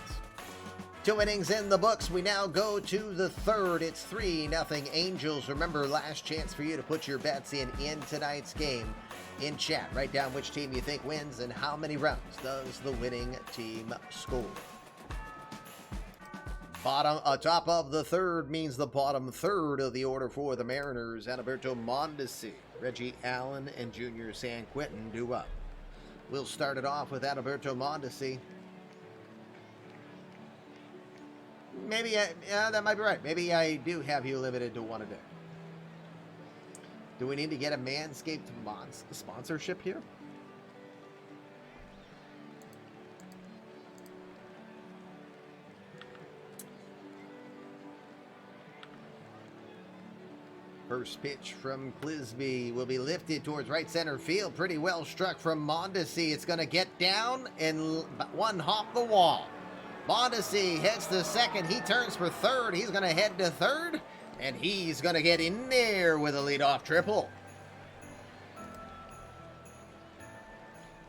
2 innings in the books. We now go to the third. It's 3-0 Angels. Remember, last chance for you to put your bets in tonight's game. In chat, write down which team you think wins and how many rounds does the winning team score. Top of the third means the bottom third of the order for the Mariners. Alberto Mondesi, Reggie Allen, and Junior San Quentin due up. We'll start it off with Alberto Mondesi. Maybe, yeah, that might be right. Maybe I do have you limited to 1 a day. Do we need to get a Manscaped sponsorship here? First pitch from Clisby will be lifted towards right center field. Pretty well struck from Mondesi. It's going to get down and one hop the wall. Mondesi heads to second. He turns for third. He's going to head to third. And he's going to get in there with a leadoff triple.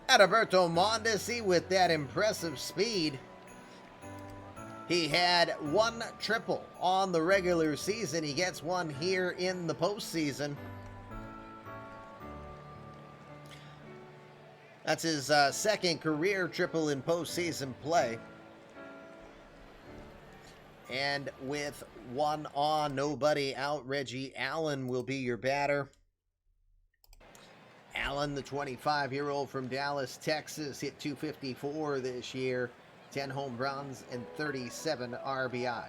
Adalberto Mondesi with that impressive speed. He had one triple on the regular season. He gets one here in the postseason. That's his second career triple in postseason play. And with one on, nobody out, Reggie Allen will be your batter. Allen, the 25-year-old from Dallas, Texas, hit .254 this year. 10 home runs and 37 RBI.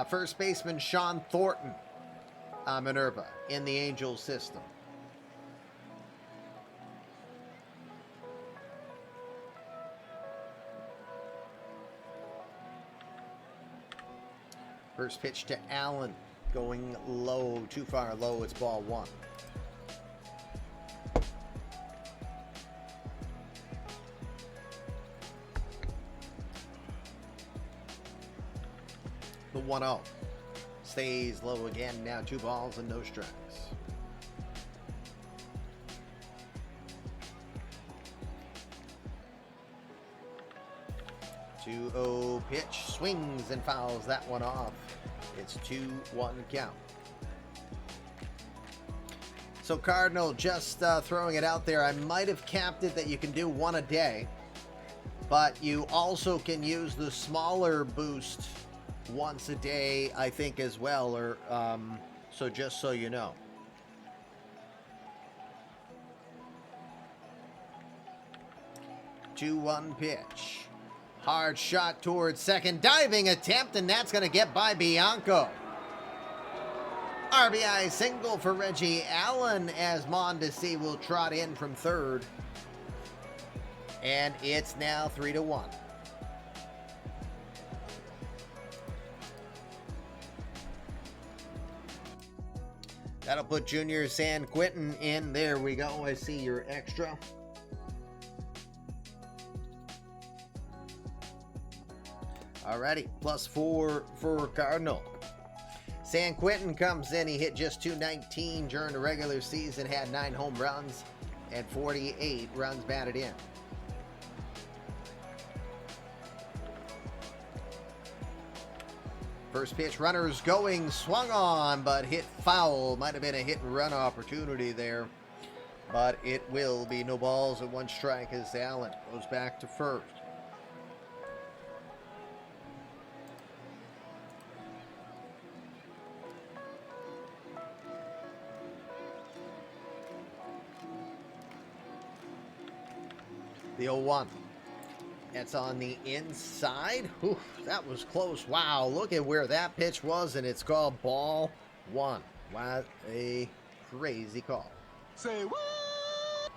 First baseman Sean Thornton, Minerva, in the Angels system. First pitch to Allen, going low, too far low, it's ball one. The 1-0 stays low again. Now 2 balls and no strikes. 2-0 pitch, swings and fouls that one off. It's 2-1 count. So Cardinal, just throwing it out there, I might have capped it that you can do one a day, but you also can use the smaller boost once a day, I think, as well, or so just so you know. Two 2-1 pitch. Hard shot towards second, diving attempt, and that's going to get by Bianco. RBI single for Reggie Allen as Mondesi will trot in from third. And it's now 3-1. That'll put Junior San Quentin in. There we go. I see your extra. Alrighty, +4 for Cardinal. San Quentin comes in. He hit just .219 during the regular season, had 9 home runs and 48 runs batted in. First pitch, runners going, swung on, but hit foul. Might have been a hit and run opportunity there, but it will be no balls and 1 strike as Allen goes back to first. The 0-1. That's on the inside. Whew, that was close. Wow, look at where that pitch was, and it's called ball 1. What a crazy call. Say what?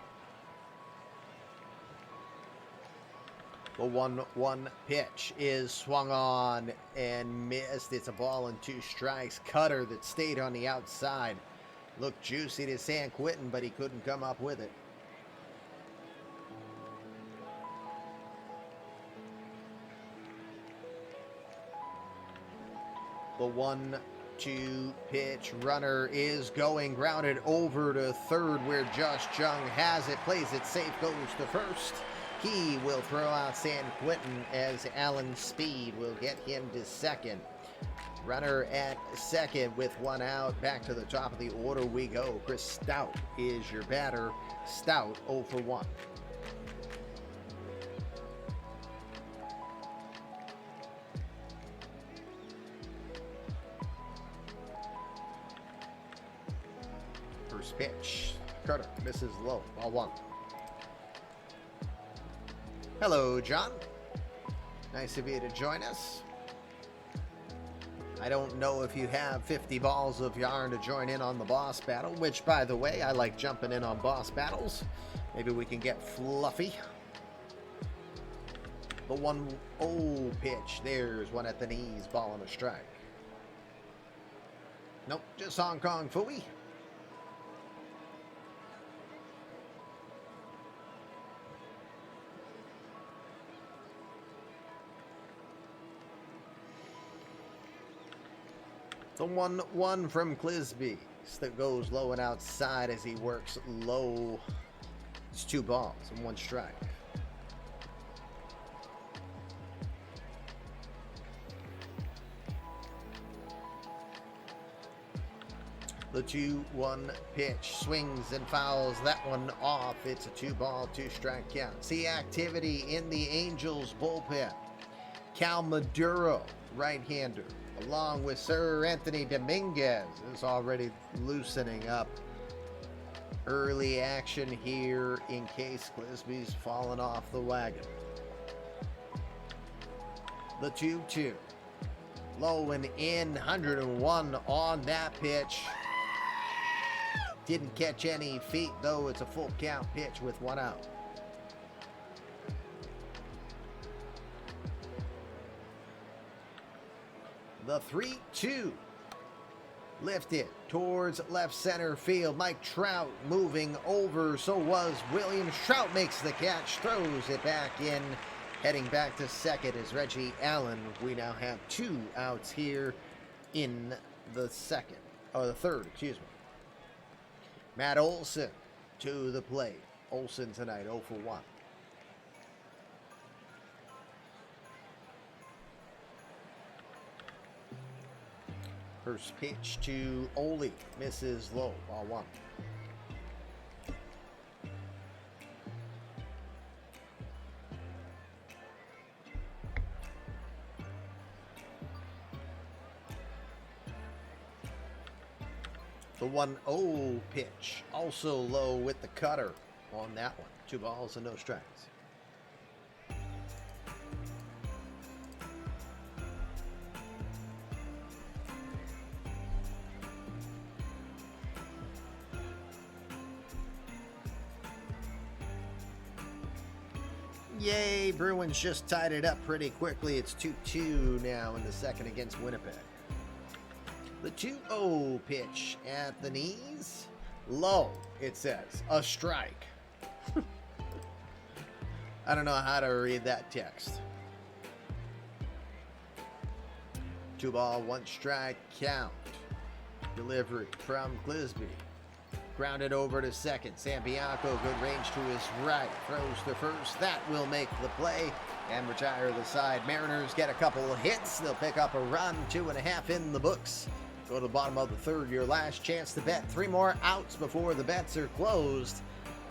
The 1-1 pitch is swung on and missed. It's a ball and 2 strikes. Cutter that stayed on the outside. Looked juicy to San Quentin, but he couldn't come up with it. The 1-2 pitch, runner is going, grounded over to third where Josh Jung has it, plays it safe, goes to first. He will throw out San Quentin as Allen's speed will get him to second. Runner at second with 1 out. Back to the top of the order we go. Chris Stout is your batter. Stout 0 for 1. First pitch, Carter misses low, ball 1. Hello, John. Nice of you to join us. I don't know if you have 50 balls of yarn to join in on the boss battle, which, by the way, I like jumping in on boss battles. Maybe we can get fluffy. The 1-0 pitch, there's one at the knees, ball and a strike. Nope, just Hong Kong Phooey. The 1-1 from Clisby. That goes low and outside as he works low. It's 2 balls and 1 strike. The 2-1 pitch swings and fouls that one off. It's a 2-ball, 2-strike count. See activity in the Angels bullpen. Cal Maduro, right-hander, along with Sir Anthony Dominguez, is already loosening up. Early action here in case Clisby's fallen off the wagon. The 2-2. Low and in, 101 on that pitch. Didn't catch any feet, though. It's a full count pitch with 1 out. The 3-2. Lifted towards left center field. Mike Trout moving over. So was Williams. Trout makes the catch, throws it back in. Heading back to second is Reggie Allen. We now have 2 outs here in the third, excuse me. Matt Olson to the plate. Olson tonight 0 for 1. First pitch to Ole, misses low, ball 1. The 1-0 pitch, also low with the cutter on that one. 2 balls and no strikes. Yay, Bruins just tied it up pretty quickly. It's 2-2 now in the second against Winnipeg. The 2-0 pitch at the knees. Low, it says. A strike. I don't know how to read that text. 2 ball, 1 strike count. Delivery from Clisby. Grounded over to second. Sambianco, good range to his right. Throws to first. That will make the play and retire the side. Mariners get a couple of hits. They'll pick up a run. 2.5 in the books. Go to the bottom of the third. Your last chance to bet. 3 more outs before the bets are closed.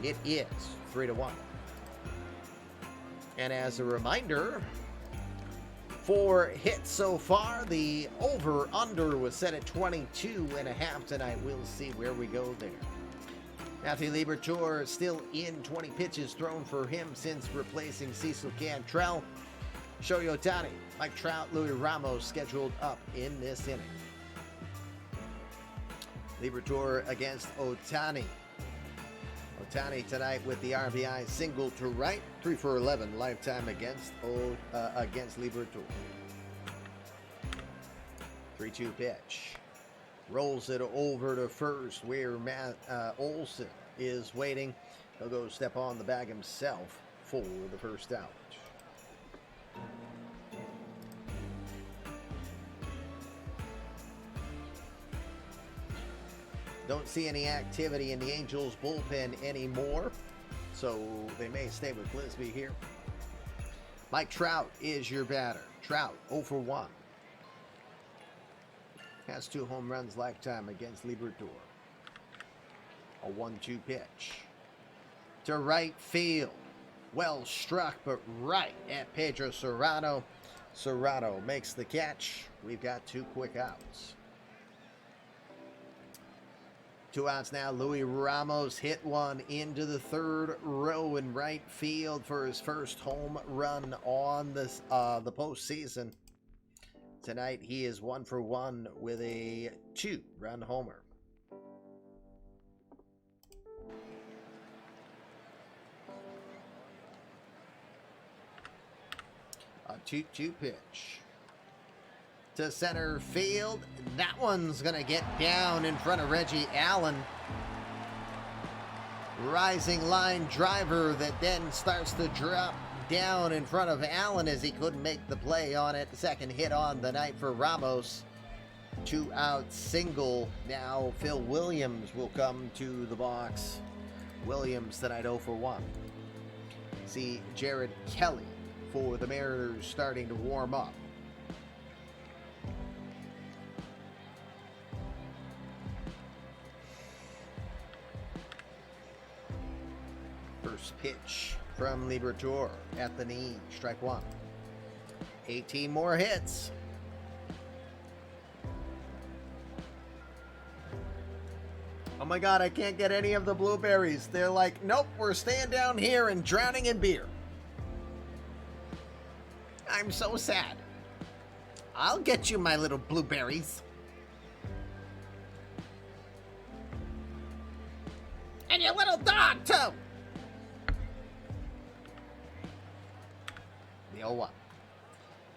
It is 3-1. And as a reminder, 4 hits so far. The over-under was set at 22.5 tonight. We'll see where we go there. Matthew Liberatore still in. 20 pitches thrown for him since replacing Cecil Cantrell. Shohei Ohtani, Mike Trout, Louis Ramos scheduled up in this inning. Liberatore against Ohtani. Ohtani tonight with the RBI single to right. 3 for 11 lifetime against Liberatore. 3-2 pitch. Rolls it over to first where Matt Olson is waiting. He'll go step on the bag himself for the first out. Don't see any activity in the Angels bullpen anymore, so they may stay with Clisby here. Mike Trout is your batter. Trout 0 for 1. Has 2 home runs lifetime against Liberatore. A 1-2 pitch. To right field. Well struck, but right at Pedro Serrano. Serrano makes the catch. We've got 2 quick outs. 2 outs now. Louis Ramos hit one into the third row in right field for his first home run on this the postseason. Tonight he is 1 for 1 with a 2-run homer. A 2-2 pitch. to center field. That one's going to get down in front of Reggie Allen. Rising line driver that then starts to drop down in front of Allen as he couldn't make the play on it. Second hit on the night for Ramos. 2-out single. Now Phil Williams will come to the box. Williams tonight 0 for 1. See Jared Kelly for the Mariners starting to warm up. First pitch from Liberatore at the knee, strike one. 18 more hits. Oh my God, I can't get any of the blueberries. They're like, nope, we're staying down here and drowning in beer. I'm so sad. I'll get you my little blueberries. And your little dog, too. The 0-1.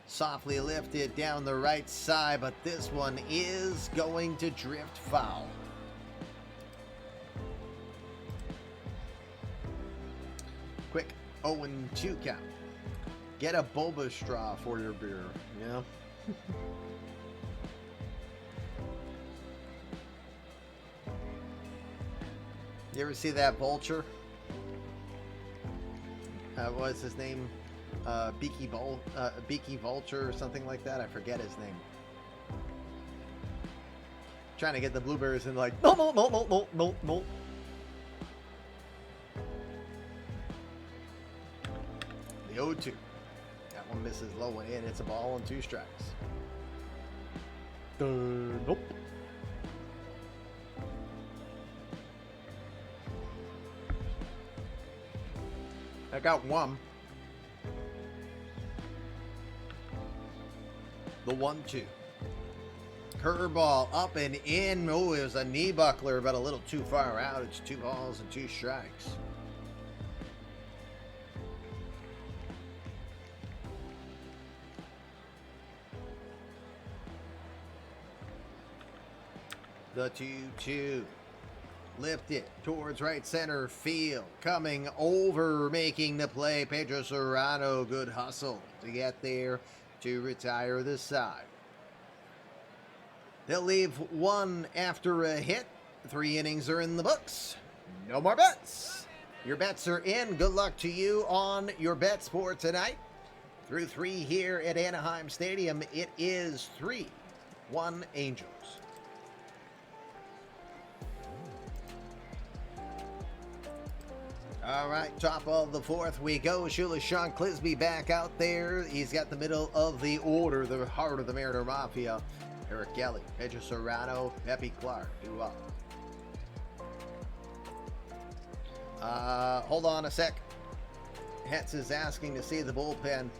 Softly lifted down the right side, but this one is going to drift foul. Quick 0-2 count. Get a boba straw for your beer, you know? You ever see that vulture? What's his name? Beaky Vulture or something like that. I forget his name. Trying to get the blueberries and like, no. The 0-2. That one misses low and in. It's a ball and 2 strikes. Nope. I got one. The 1-2. Curveball up and in. Oh, it was a knee buckler, but a little too far out. It's 2 balls and 2 strikes. The 2-2. Lift it towards right center field. Coming over, making the play. Pedro Serrano, good hustle to get there to retire the side. They'll leave one after a hit. 3 innings are in the books. No more bets. Your bets are in. Good luck to you on your bets for tonight. Through 3 here at Anaheim Stadium, it is 3-1 Angels. All right, top of the 4th we go. Shula Sean Clisby back out there. He's got the middle of the order, the heart of the Mariner Mafia. Eric Kelly, Pedro Serrano, Pepe Clark, 2 up. Hold on a sec. Hetz is asking to see the bullpen.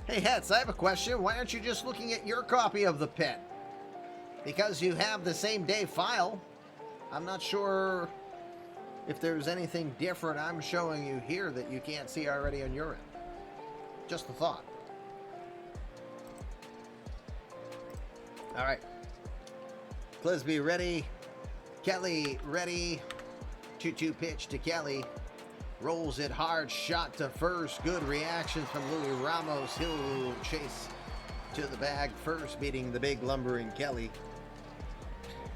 Hey, Hetz, I have a question. Why aren't you just looking at your copy of the pen? Because you have the same day file. I'm not sure if there's anything different I'm showing you here that you can't see already on your end. Just a thought. All right. Clisby ready. Kelly ready. 2-2 pitch to Kelly. Rolls it hard. Shot to first. Good reactions from Louis Ramos. He'll chase to the bag first, beating the big lumbering Kelly.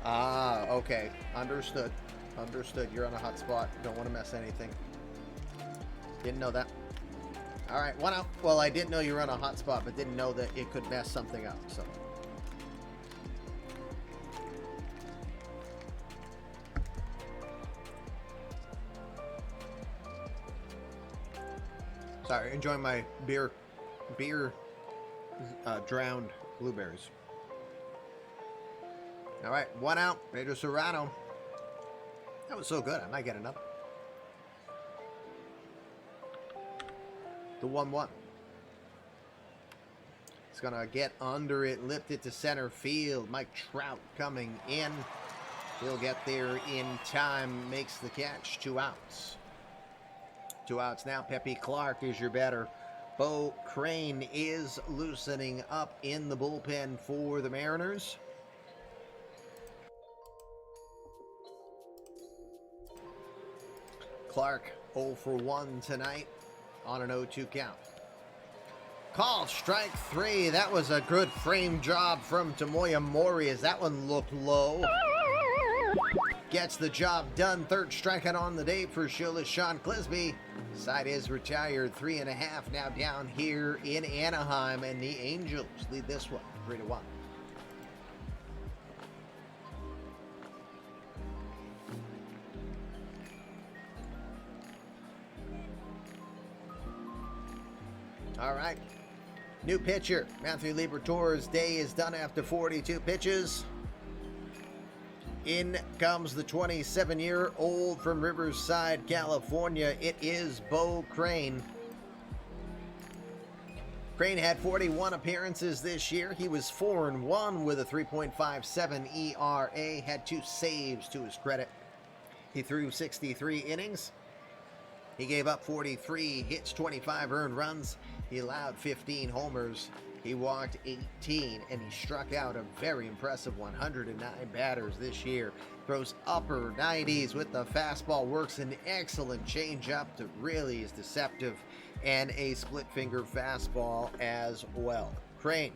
Ah, okay. Understood. Understood. You're on a hot spot. Don't want to mess anything. Didn't know that. All right, 1 out. Well, I did know you were on a hot spot, but didn't know that it could mess something up, so. Sorry, enjoying my beer drowned blueberries. All right, 1 out. Pedro Serrano. That was so good. I might get another. The 1-1. It's going to get under it, lift it to center field. Mike Trout coming in. He'll get there in time, makes the catch. 2 outs. 2 outs now. Pepe Clark is your batter Bo Crane is loosening up in the bullpen for the Mariners. Clark 0 for 1 tonight on an 0-2 count. Call strike 3. That was a good frame job from Tomoya Mori as that one looked low. Gets the job done. Third strikeout on the day for Shillis Sean Clisby. Side is retired. 3.5 now down here in Anaheim, and the Angels lead this one 3-1. All right. New pitcher, Matthew Liberatore's day is done after 42 pitches. In comes the 27-year-old from Riverside, California. It is Bo Crane. Crane had 41 appearances this year. He was 4-1 with a 3.57 ERA. Had 2 saves to his credit. He threw 63 innings. He gave up 43 hits, 25 earned runs. He allowed 15 homers. He walked 18, and he struck out a very impressive 109 batters this year. Throws upper 90s with the fastball, works an excellent changeup that really is deceptive, and a split finger fastball as well. Crane,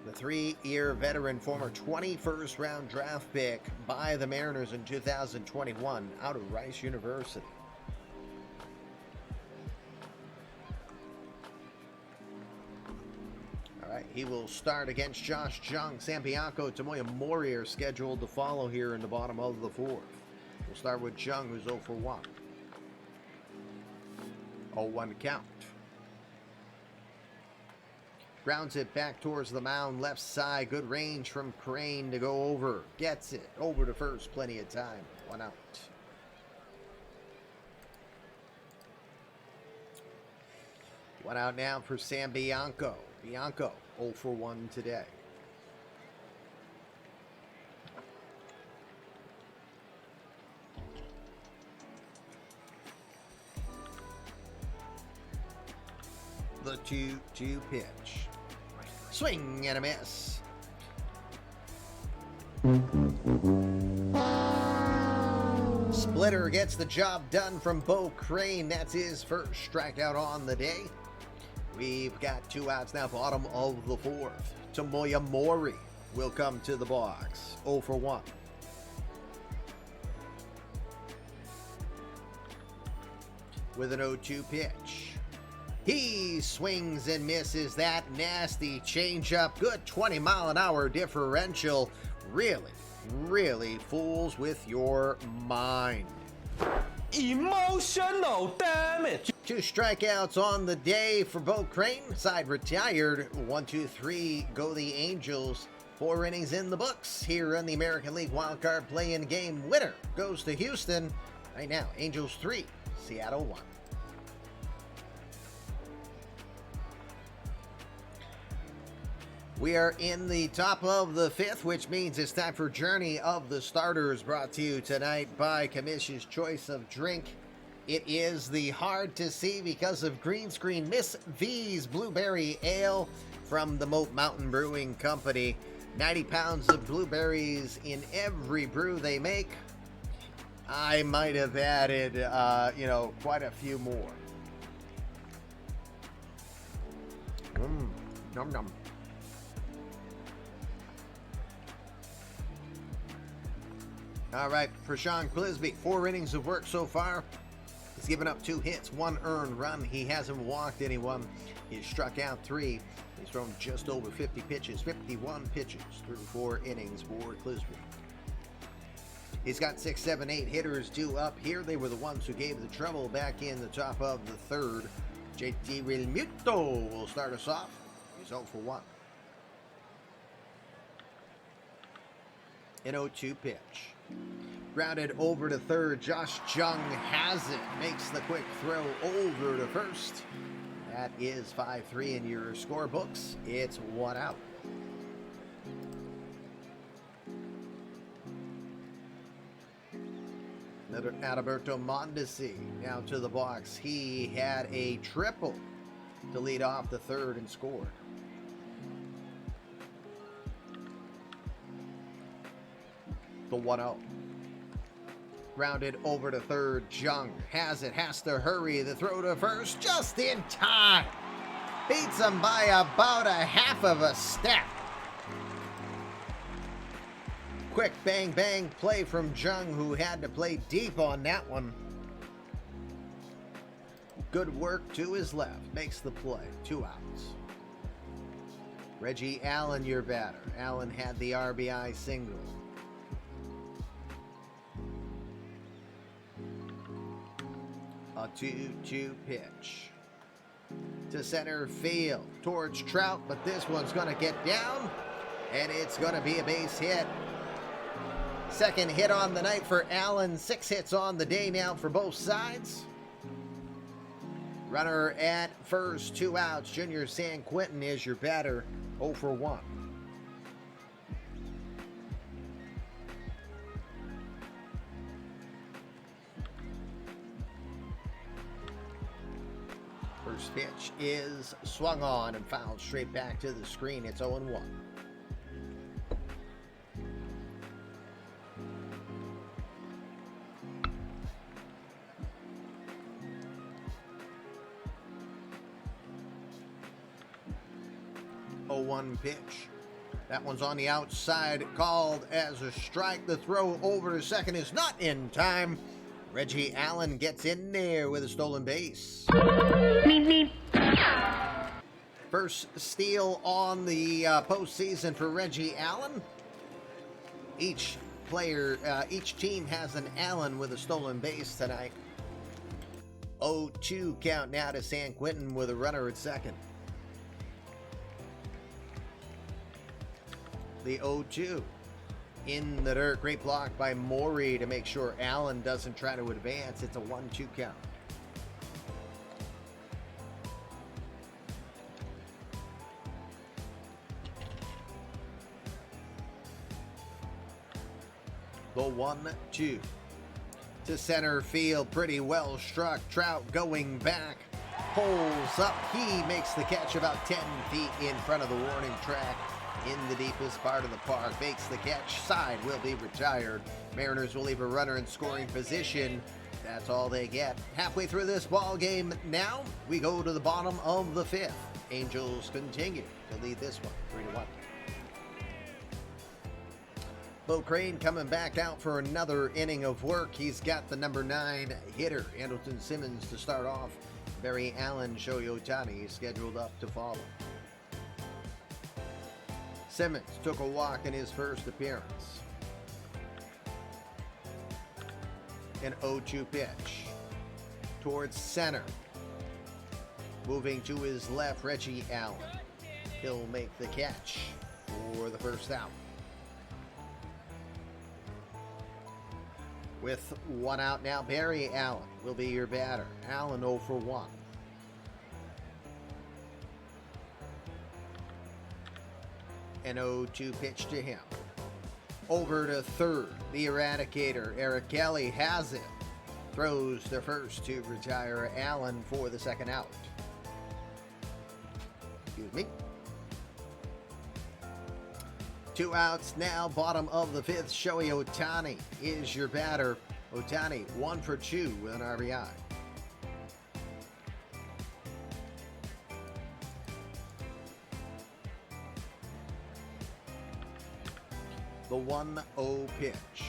the 3-year veteran, former 21st round draft pick by the Mariners in 2021 out of Rice University. He will start against Josh Jung. Sam Bianco, Tomoya Mori are scheduled to follow here in the bottom of the 4th. We'll start with Jung, who's 0 for 1. 0-1 count. Grounds it back towards the mound, left side. Good range from Crane to go over. Gets it over to first. Plenty of time. 1 out. One out now for Sam Bianco. Bianco 0 for 1 today. The 2-2 pitch. Swing and a miss. Splitter gets the job done from Bo Crane. That's his first strikeout on the day. We've got 2 outs now, bottom of the 4th. Tomoya Mori will come to the box. 0 for 1. With an 0-2 pitch. He swings and misses that nasty changeup. Good 20-mile-an-hour differential. Really fools with your mind. Emotional damage. 2 strikeouts on the day for Bo Crane. Side retired. 1-2-3 go the Angels. 4 innings in the books here in the American League wildcard play-in game. Winner goes to Houston. Right now, Angels 3, Seattle 1. We are in the top of the 5th, which means it's time for Journey of the Starters, brought to you tonight by Commission's Choice of Drink. It is the hard to see because of green screen Miss V's Blueberry Ale from the Moat Mountain Brewing Company. 90 pounds of blueberries in every brew they make. I might have added, quite a few more. Num num. All right, for Sean Clisby, 4 innings of work so far. He's given up 2 hits, 1 earned run. He hasn't walked anyone. He's struck out 3. He's thrown just over 50 pitches, 51 pitches through 4 innings for Clisby. He's got 6, 7, 8 hitters due up here. They were the ones who gave the trouble back in the top of the 3rd. JT Realmuto will start us off. He's 0 for 1. An 0-2 pitch. Grounded over to 3rd. Josh Jung has it. Makes the quick throw over to 1st. That is 5-3 in your scorebooks. It's 1 out. Adalberto Mondesi now to the box. He had a triple to lead off the third and scored. The 1-0. Rounded over to third. Jung has it, has to hurry. The throw to first just in time. Beats him by about a half of a step. Quick bang bang play from Jung, who had to play deep on that one. Good work to his left. Makes the play. 2 outs. Reggie Allen, your batter. Allen had the RBI single. A 2-2 pitch to center field towards Trout, but this one's going to get down, and it's going to be a base hit. Second hit on the night for Allen. 6 hits on the day now for both sides. Runner at first, 2 outs. Junior San Quentin is your batter, 0 for 1. First pitch is swung on and fouled straight back to the screen. It's 0-1. Pitch. That one's on the outside, called as a strike. The throw over to second is not in time. Reggie Allen gets in there with a stolen base. First steal on the postseason for Reggie Allen. Each team has an Allen with a stolen base tonight. 0-2 count now to San Quentin with a runner at second. The 0-2 in the dirt. Great block by Morey to make sure Allen doesn't try to advance. It's a 1-2 count. The 1-2 to center field. Pretty well struck. Trout going back. Pulls up. He makes the catch about 10 feet in front of the warning track. In the deepest part of the park, makes the catch. Side will be retired. Mariners will leave a runner in scoring position. That's all they get. Halfway through this ball game now, we go to the bottom of the 5th. Angels continue to lead this one, 3-1. Bo Crane coming back out for another inning of work. He's got the number 9 hitter, Andrelton Simmons, to start off. Barry Allen, Shohei Ohtani scheduled up to follow. Simmons took a walk in his first appearance. An 0-2 pitch towards center. Moving to his left, Reggie Allen. He'll make the catch for the first out. With 1 out now, Barry Allen will be your batter. Allen 0 for 1. An 0-2 pitch to him. Over to third, the Eradicator, Eric Kelly, has it. Throws the first to retire Allen for the second out. Excuse me. 2 outs now, bottom of the 5th. Shohei Ohtani is your batter. Ohtani 1 for 2 with an RBI. The 1-0 pitch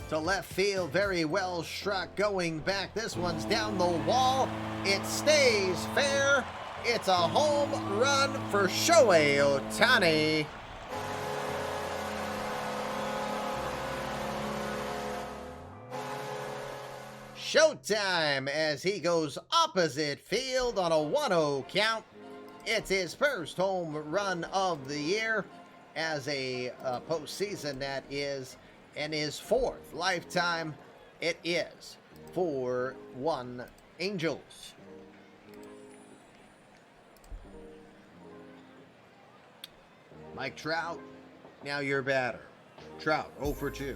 to left field, very well struck, going back. This one's down the wall. It stays fair. It's a home run for Shohei Ohtani. Showtime as he goes opposite field on a 1-0 count. It's his first home run of the year as a postseason, that is, and his 4th lifetime. It is 4-1 Angels. Mike Trout, now your batter. Trout 0 for 2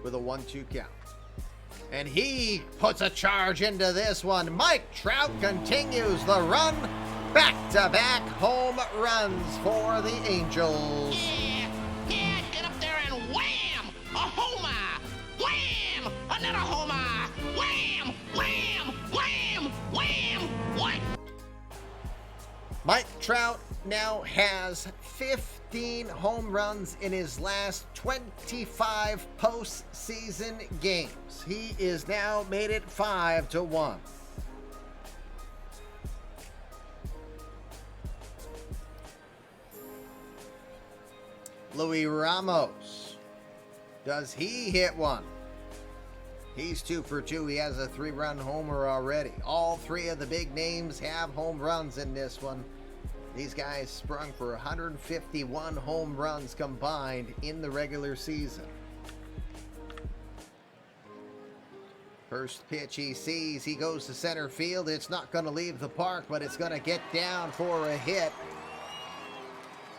with a 1-2 count. And he puts a charge into this one. Mike Trout continues the run. Back-to-back home runs for the Angels. Yeah, get up there and wham! A homer! Wham! Another homer! Wham! Wham! Wham! Wham! What? Mike Trout now has 15 home runs in his last 25 postseason games. He is now made it 5-1. Luis Ramos. Does he hit one? He's 2 for 2. He has a 3-run homer already. All 3 of the big names have home runs in this one. These guys sprung for 151 home runs combined in the regular season. First pitch he sees, he goes to center field. It's not going to leave the park, but it's going to get down for a hit.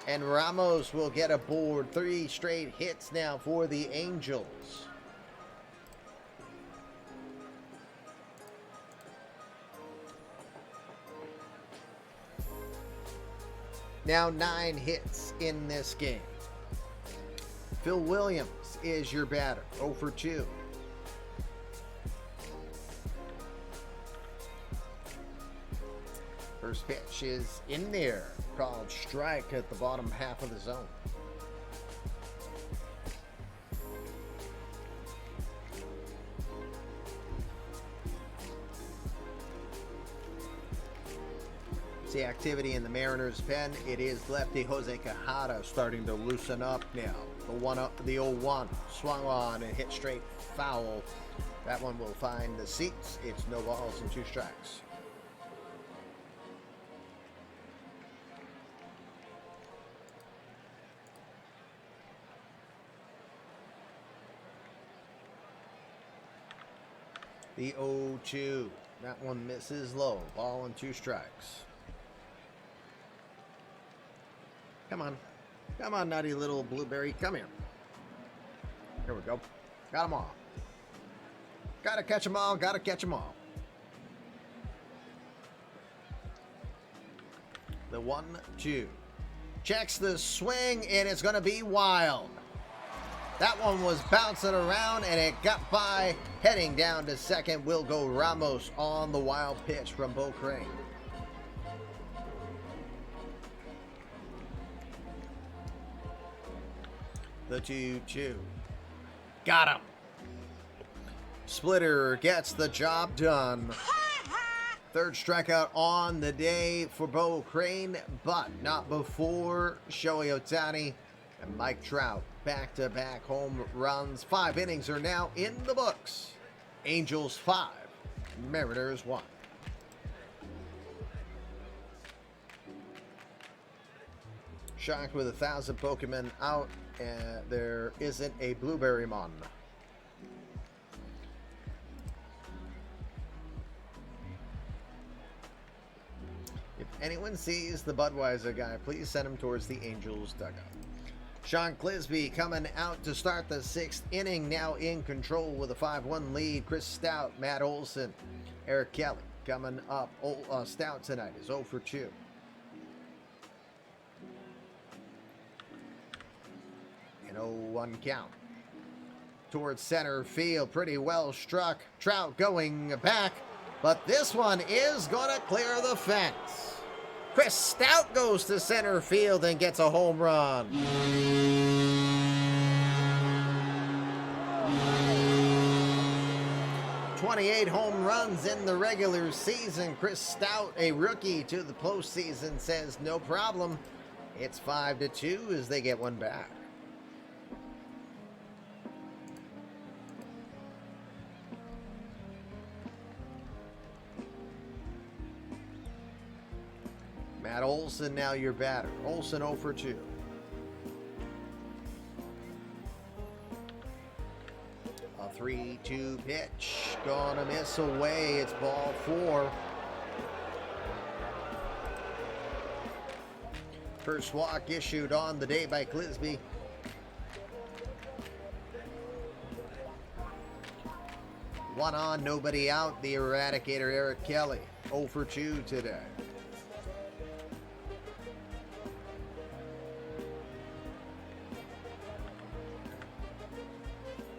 And Ramos will get aboard. 3 straight hits now for the Angels. Now 9 hits in this game. Phil Williams is your batter, 0 for 2. First pitch is in there, called strike at the bottom half of the zone. See activity in the Mariners' pen. It is lefty Jose Quijada starting to loosen up now. The 0-1 swung on and hit straight foul. That one will find the seats. It's no balls and 2 strikes. The 0-2. That one misses low. Ball and 2 strikes. Come on. Come on, nutty little blueberry. Come here. Here we go. Got them all. Gotta catch them all. Gotta catch them all. The 1-2. Checks the swing, and it's going to be wild. That one was bouncing around, and it got by. Heading down to second will go Ramos on the wild pitch from Bo Crane. The 2-2. Got him. Splitter gets the job done. 3rd strikeout on the day for Bo Crane, but not before Shohei Ohtani and Mike Trout. Back-to-back home runs. 5 innings are now in the books. Angels 5, Mariners 1. Shocked with 1,000 Pokemon out, and there isn't a Blueberry Mon. If anyone sees the Budweiser guy, please send him towards the Angels dugout. Sean Clisby coming out to start the 6th inning, now in control with a 5-1 lead. Chris Stout, Matt Olson, Eric Kelly coming up. Stout tonight is 0 for 2. An 0-1 count. Towards center field, pretty well struck. Trout going back, but this one is going to clear the fence. Chris Stout goes to center field and gets a home run. "28 home runs in the regular season. Chris Stout, a rookie to the postseason, says no problem. It's 5-2 as they get one back. Matt Olson now your batter. Olson 0 for 2. A 3-2 pitch. Gonna miss away. It's ball 4. First walk issued on the day by One on, nobody out. The Eradicator, Eric Kelly, 0 for 2 today.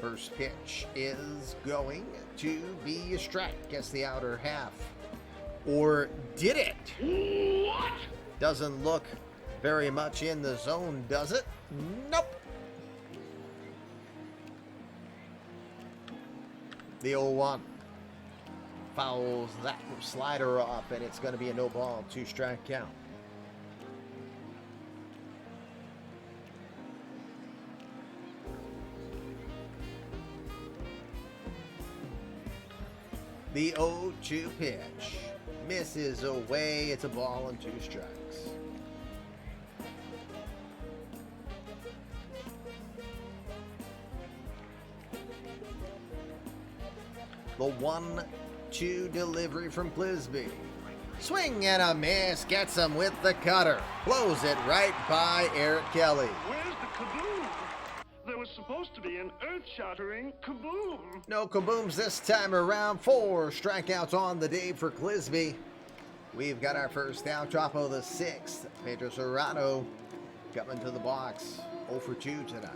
First pitch is going to be a strike. Guess the outer half. Or did it? What? Doesn't look very much in the zone, does it? Nope. The 0-1 fouls that slider off, and it's going to be a no ball, 2-strike count. The 0-2 pitch misses away. It's a ball and 2 strikes. The 1-2 delivery from Clisby. Swing and a miss. Gets him with the cutter. Blows it right by Eric Kelly. Where's the kaboom? There was supposed to be an earth-shattering kaboom. No kabooms this time around. 4 strikeouts on the day for Clisby. We've got our first out. Top of the 6th. Pedro Serrano coming to the box. 0 for 2 tonight.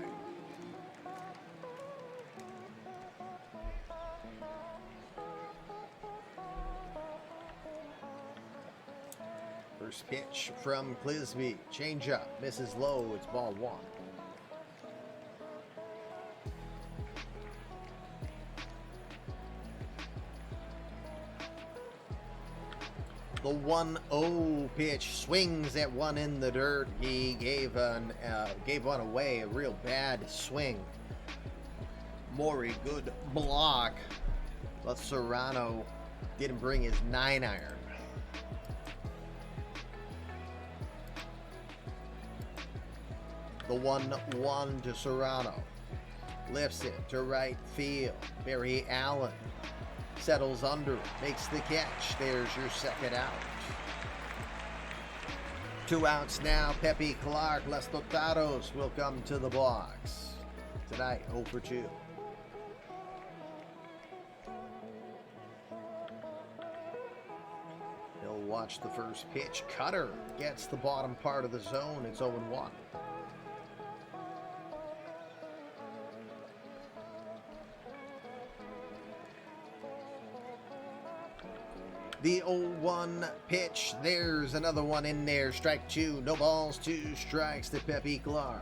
First pitch from Clisby. Changeup. Misses low. It's ball 1. The 1-0 pitch swings at one in the dirt. He gave one away. A real bad swing. Maury, good block. But Serrano didn't bring his 9-iron. The 1-1 to Serrano. Lifts it to right field. Barry Allen settles under, makes the catch. There's your second out. 2 outs now. Pepe Clark, Les Totados will come to the box. Tonight, 0 for 2. He'll watch the first pitch. Cutter gets the bottom part of the zone. It's 0-1. The 0-1 pitch. There's another one in there. Strike 2. No balls, 2 strikes to Pepe Clark.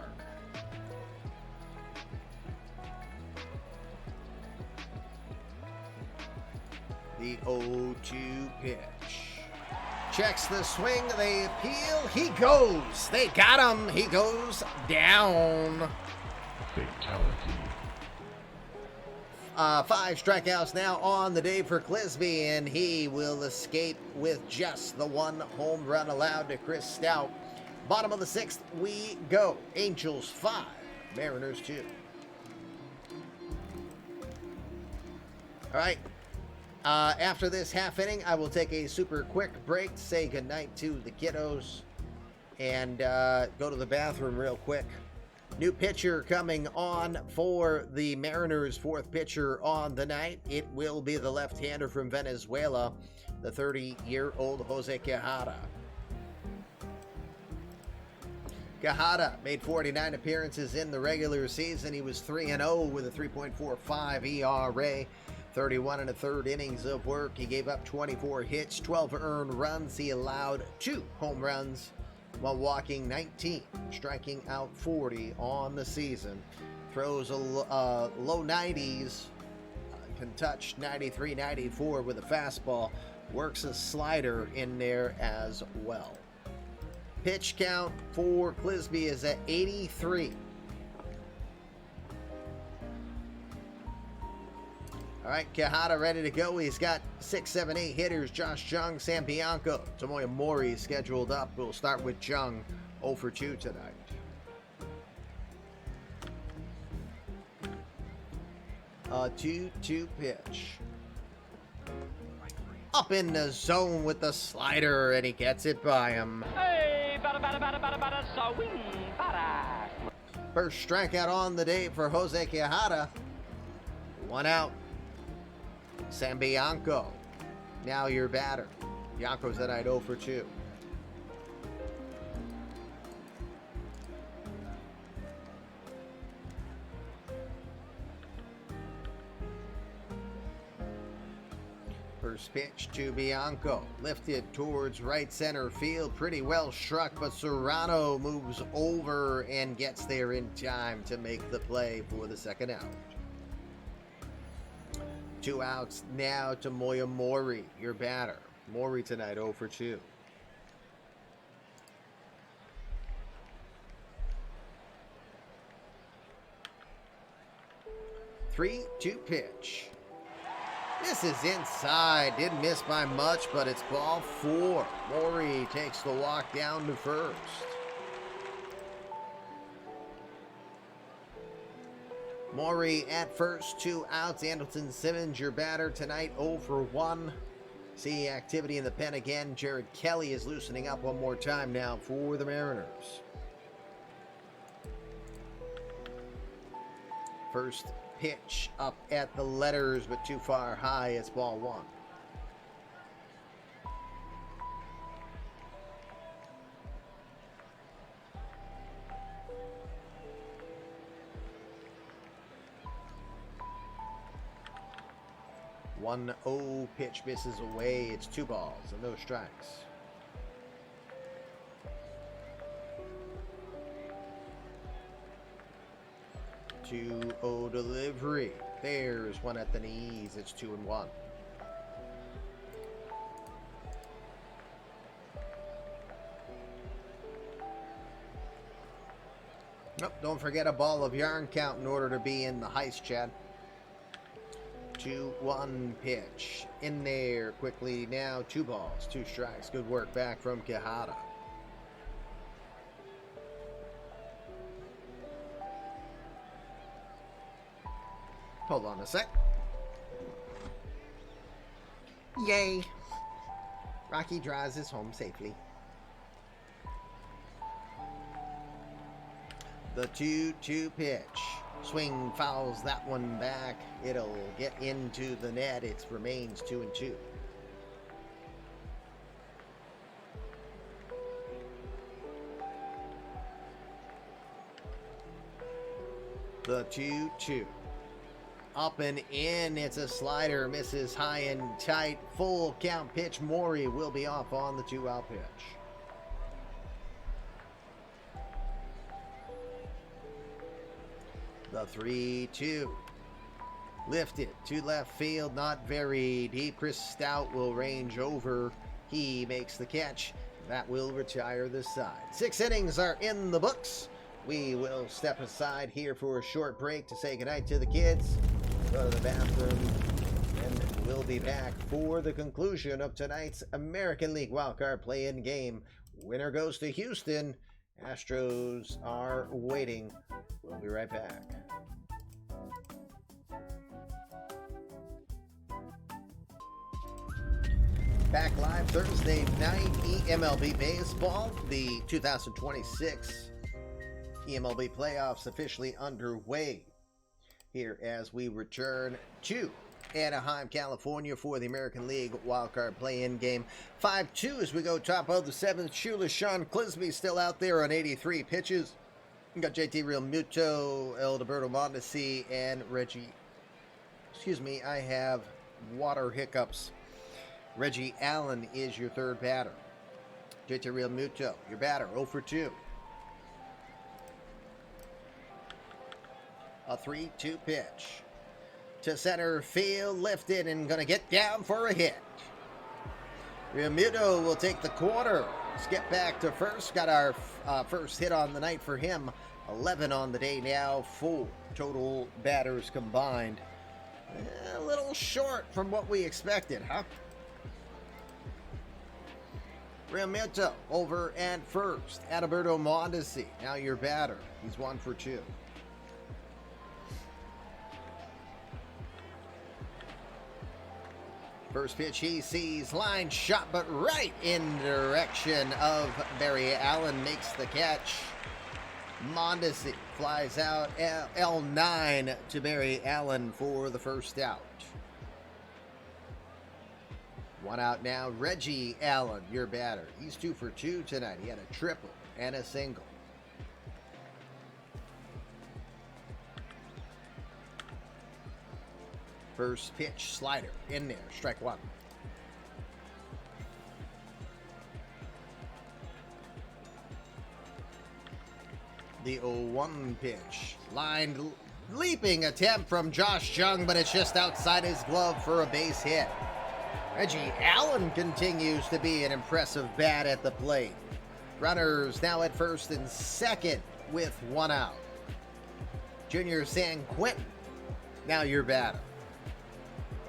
The 0-2 pitch. Checks the swing. They appeal. He goes. They got him. He goes down. Fatality. 5 strikeouts now on the day for Clisby, and he will escape with just the 1 home run allowed to Chris Stout. Bottom of the 6th we go. Angels 5, Mariners 2. All right. After this half inning, I will take a super quick break to say goodnight to the kiddos and go to the bathroom real quick. New pitcher coming on for the Mariners, 4th pitcher on the night. It will be the left-hander from Venezuela, the 30-year-old Jose Quijada. Quijada made 49 appearances in the regular season. He was 3-0 with a 3.45 ERA, 31 1/3 innings of work. He gave up 24 hits, 12 earned runs. He allowed 2 home runs while walking 19, striking out 40 on the season. Throws a low 90s, can touch 93, 94 with a fastball. Works a slider in there as well. Pitch count for Clisby is at 83. All right, Quijada ready to go. He's got 6, 7, 8 hitters. Josh Jung, Sam Bianco, Tomoya Mori scheduled up. We'll start with Jung, 0 for 2 tonight. A 2-2 pitch. Up in the zone with the slider, and he gets it by him. Hey, bada, swing, bada. First strikeout on the day for Jose Quijada. 1 out. San Bianco, now your batter. Bianco's tonight 0 for 2. First pitch to Bianco, lifted towards right center field, pretty well struck, but Serrano moves over and gets there in time to make the play for the second out. 2 outs now to Moya Mori, your batter. Mori tonight 0 for 2. Three-two pitch. This is inside. Didn't miss by much, but it's ball 4. Mori takes the walk down to first. Maury at first, 2 outs. Andrelton Simmons, your batter tonight, 0 for 1. See activity in the pen again. Jared Kelly is loosening up one more time now for the Mariners. First pitch up at the letters, but too far high. It's ball 1. One 0 pitch misses away. It's 2 balls and no strikes. Two 0 delivery. There's one at the knees. It's 2-1. Nope, don't forget a ball of yarn count in order to be in the heist, Chad. 2-1 pitch. In there quickly now. 2 balls, 2 strikes. Good work back from Quijada. Hold on a sec. Yay. Rocky drives us home safely. The 2-2 pitch. Swing fouls that one back. It'll get into the net. It remains 2-2. The 2-2. Up and in. It's a slider. Misses high and tight. Full count pitch. Maury will be off on the 2-out pitch. The 3-2. Lifted to left field, not very deep. Chris Stout will range over. He makes the catch. That will retire the side. 6 innings are in the books. We will step aside here for a short break to say goodnight to the kids, go to the bathroom, and we'll be back for the conclusion of tonight's American League wildcard play-in game. Winner goes to Houston. Astros are waiting. We'll be right back. Back live Thursday night, eMLB Baseball. The 2026 eMLB playoffs officially underway here as we return to Anaheim, California for the American League wildcard play-in game. 5-2 as we go top of the 7th. Shoeless Sean Clisby still out there on 83 pitches. We got JT Real Muto, Alberto Mondesi, and Reggie. Excuse me, I have water hiccups. Reggie Allen is your third batter. JT Real Muto, your batter, 0 for 2. A 3-2 pitch. To center field, lifted and going to get down for a hit. Realmuto will take the corner. Let's get back to first. Got our first hit on the night for him. 11 on the day now. 4 total batters combined. A little short from what we expected, huh? Realmuto over at first. Adalberto Mondesi, now your batter. He's 1 for 2. First pitch he sees, line shot, but right in direction of Barry Allen, makes the catch. Mondesi flies out L9 to Barry Allen for the first out. One out now. Reggie Allen, your batter. He's 2 for 2 tonight. He had a triple and a single. First pitch, slider in there. Strike one. The 0-1 pitch. Lined, leaping attempt from Josh Jung, but it's just outside his glove for a base hit. Reggie Allen continues to be an impressive bat at the plate. Runners now at first and second with one out. Junior San Quentin, now your batter.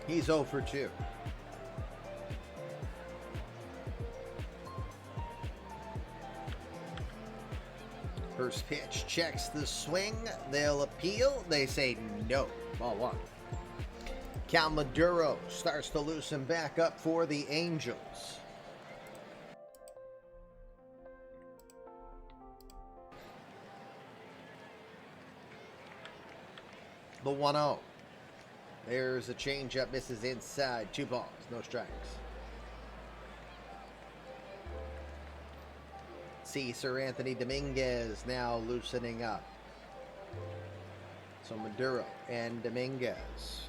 He's 0 for 2. First pitch checks the swing. They'll appeal. They say no. Ball one. Cal Maduro starts to loosen back up for the Angels. The 1-0. There's a changeup. Misses inside. 2 balls. No strikes. See Sir Anthony Dominguez now loosening up. So Maduro and Dominguez.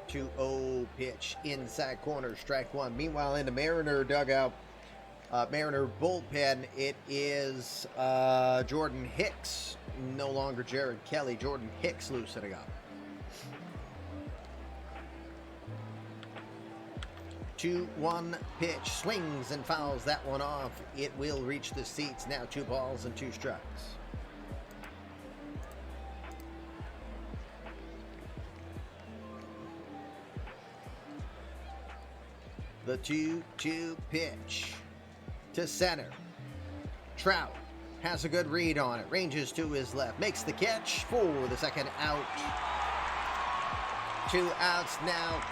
2-0 pitch inside corner, strike one. Meanwhile, in the Mariner dugout, Mariner bullpen, it is Jordan Hicks, no longer Jared Kelly. Jordan Hicks loosening up. 2-1 pitch, swings and fouls that one off. It will reach the seats. Now 2 balls and 2 strikes. The 2-2 pitch to center. Trout has a good read on it. Ranges to his left. Makes the catch for the second out. 2 outs now.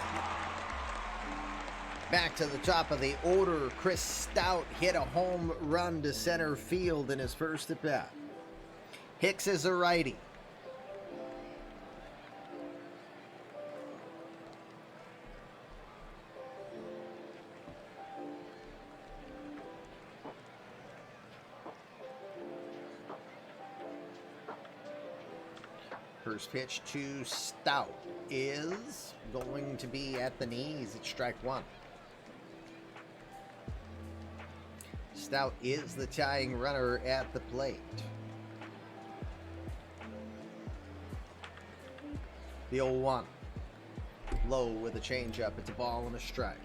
Back to the top of the order. Chris Stout hit a home run to center field in his first at bat. Hicks is a righty. First pitch to Stout is going to be at the knees. It's strike one. Stout is the tying runner at the plate. The 0-1. Low with a changeup. It's a ball and a strike.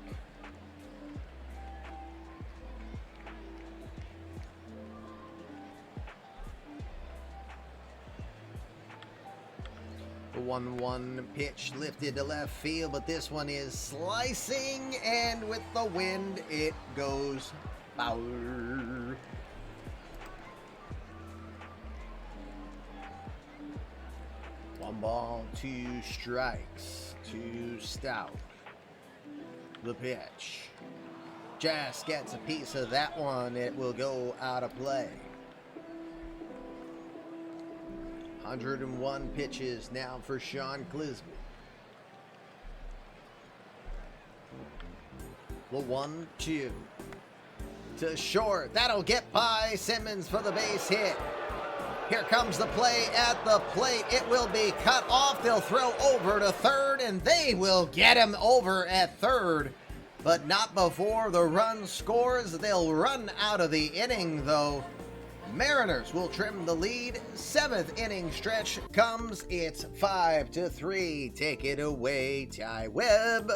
The 1-1 pitch lifted to left field, but this one is slicing, and with the wind, it goes foul. 1 ball, 2 strikes to Stout. The pitch. Just gets a piece of that one. It will go out of play. 101 pitches now for Sean Clisby. The 1-2 to short. That'll get by Simmons for the base hit. Here comes the play at the plate. It will be cut off. They'll throw over to third, and they will get him over at third, but not before the run scores. They'll run out of the inning, though. Mariners will trim the lead. 7th inning stretch comes. It's 5-3. Take it away, Ty Webb.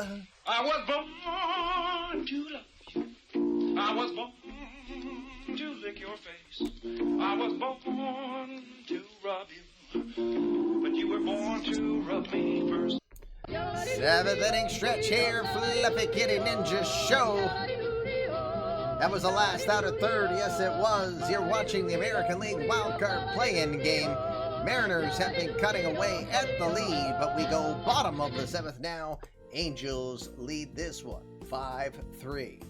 I was born to love you. I was born to lick your face. I was born to rub you, but you were born to rub me first. 7th inning stretch here, Flippy Kitty Ninja Show. That was the last out of third. Yes, it was. You're watching the American League wildcard play-in game. Mariners have been cutting away at the lead, but we go bottom of the 7th now. Angels lead this one, 5-3.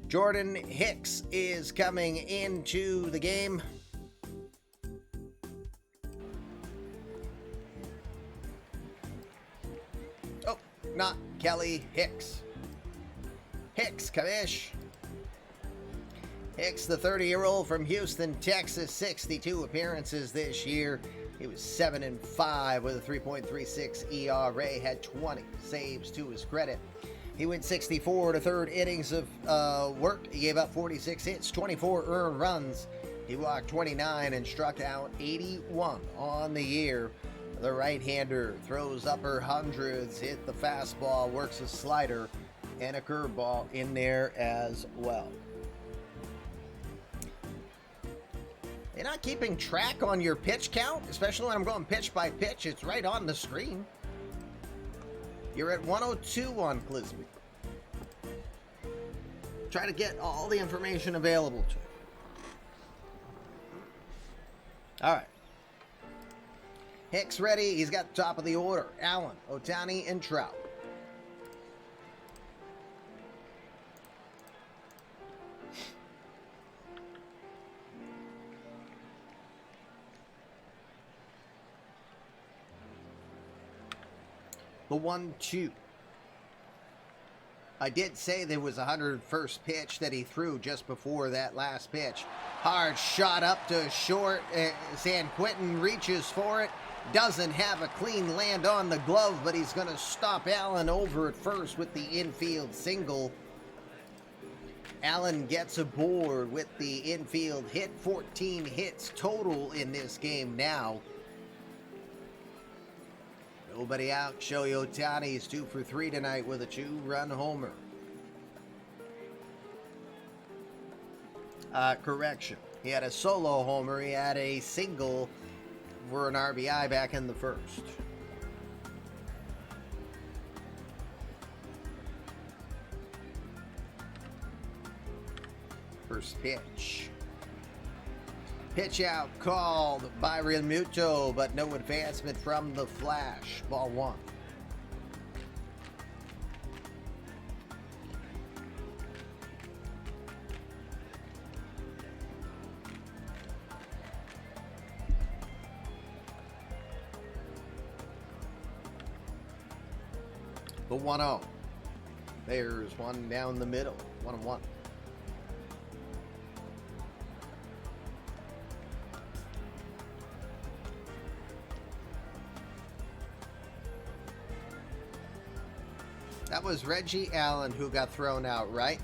Jordan Hicks is coming into the game. not Kelly Hicks. Hicks, Kamish. Hicks, the 30-year-old from Houston, Texas, 62 appearances this year. He was 7-5 with a 3.36 ERA, had 20 saves to his credit. He went 64 to third innings of work. He gave up 46 hits, 24 earned runs. He walked 29 and struck out 81 on the year. The right-hander throws upper hundreds, hit the fastball, works a slider, and a curveball in there as well. You're not keeping track on your pitch count, especially when I'm going pitch by pitch. It's right on the screen. You're at 102 on Clisby. Try to get all the information available to you. All right. Hicks ready. He's got the top of the order. Allen, Ohtani, and Trout. The 1-2. I did say there was a 101st pitch that he threw just before that last pitch. Hard shot up to short. San Quentin reaches for it. Doesn't have a clean land on the glove, but he's going to stop Allen over at first with the infield single. Allen gets aboard with the infield hit. 14 hits total in this game now. Nobody out. Shohei Ohtani is 2 for 3 tonight with a 2-run homer. Correction. He had a solo homer. He had a single for an RBI back in the first. First pitch. Pitch out called by Realmuto, but no advancement from the Flash. Ball 1. The 1-0. There's one down the middle. 1-1. That was Reggie Allen who got thrown out, right?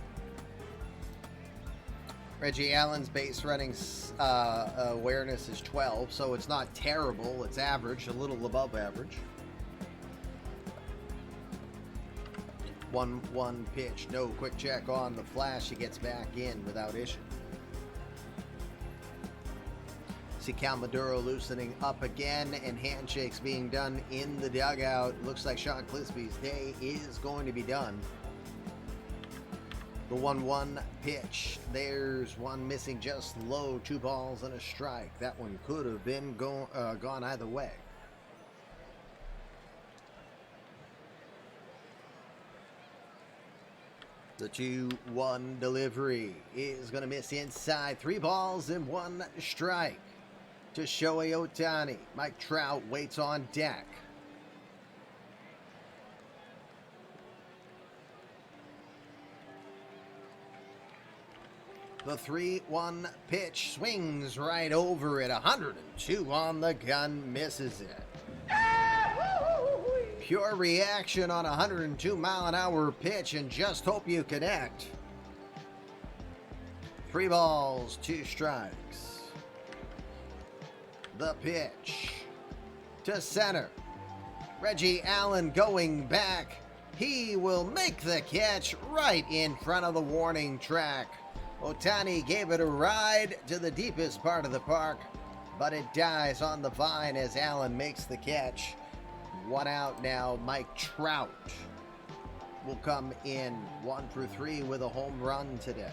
Reggie Allen's base running awareness is 12, so it's not terrible. It's average, a little above average. 1-1 pitch. No quick check on the Flash. He gets back in without issue. See Cal Maduro loosening up again and handshakes being done in the dugout. Looks like Sean Clisby's day is going to be done. The 1-1 pitch. There's one missing just low. 2 balls and a strike. That one could have been gone either way. The 2-1 delivery is going to miss inside. 3 balls and 1 strike to Shohei Ohtani. Mike Trout waits on deck. The 3-1 pitch swings right over it. 102 on the gun, misses it. Pure reaction on a 102-mile-an-hour pitch, and just hope you connect. 3 balls, 2 strikes. The pitch to center. Reggie Allen going back. He will make the catch right in front of the warning track. Ohtani gave it a ride to the deepest part of the park, but it dies on the vine as Allen makes the catch. 1 out now. Mike Trout will come in 1 for 3 with a home run today.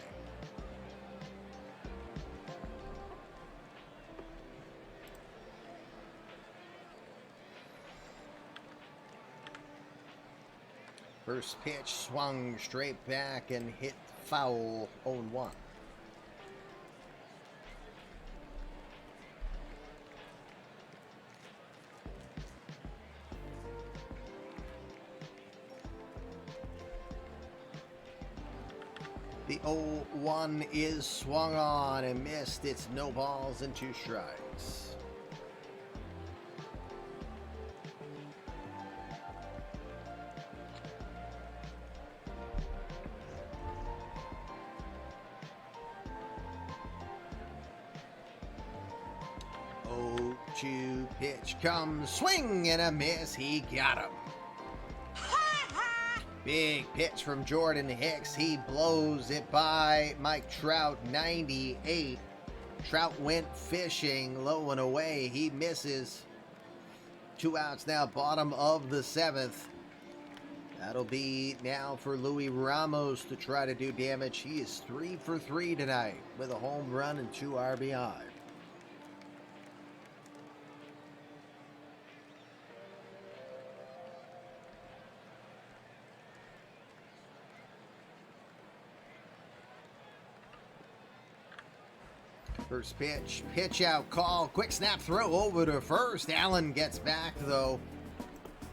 First pitch swung straight back and hit foul. 0-1. The 0-1 is swung on and missed. It's no balls and 2 strikes. Oh, 2 pitch comes, swing and a miss. He got him. Big pitch from Jordan Hicks. He blows it by Mike Trout, 98. Trout went fishing, low and away. He misses. 2 outs now, bottom of the 7th. That'll be now for Louis Ramos to try to do damage. He is 3 for 3 tonight with a home run and 2 RBI. First pitch, pitch out call, quick snap throw over to first. Allen gets back though.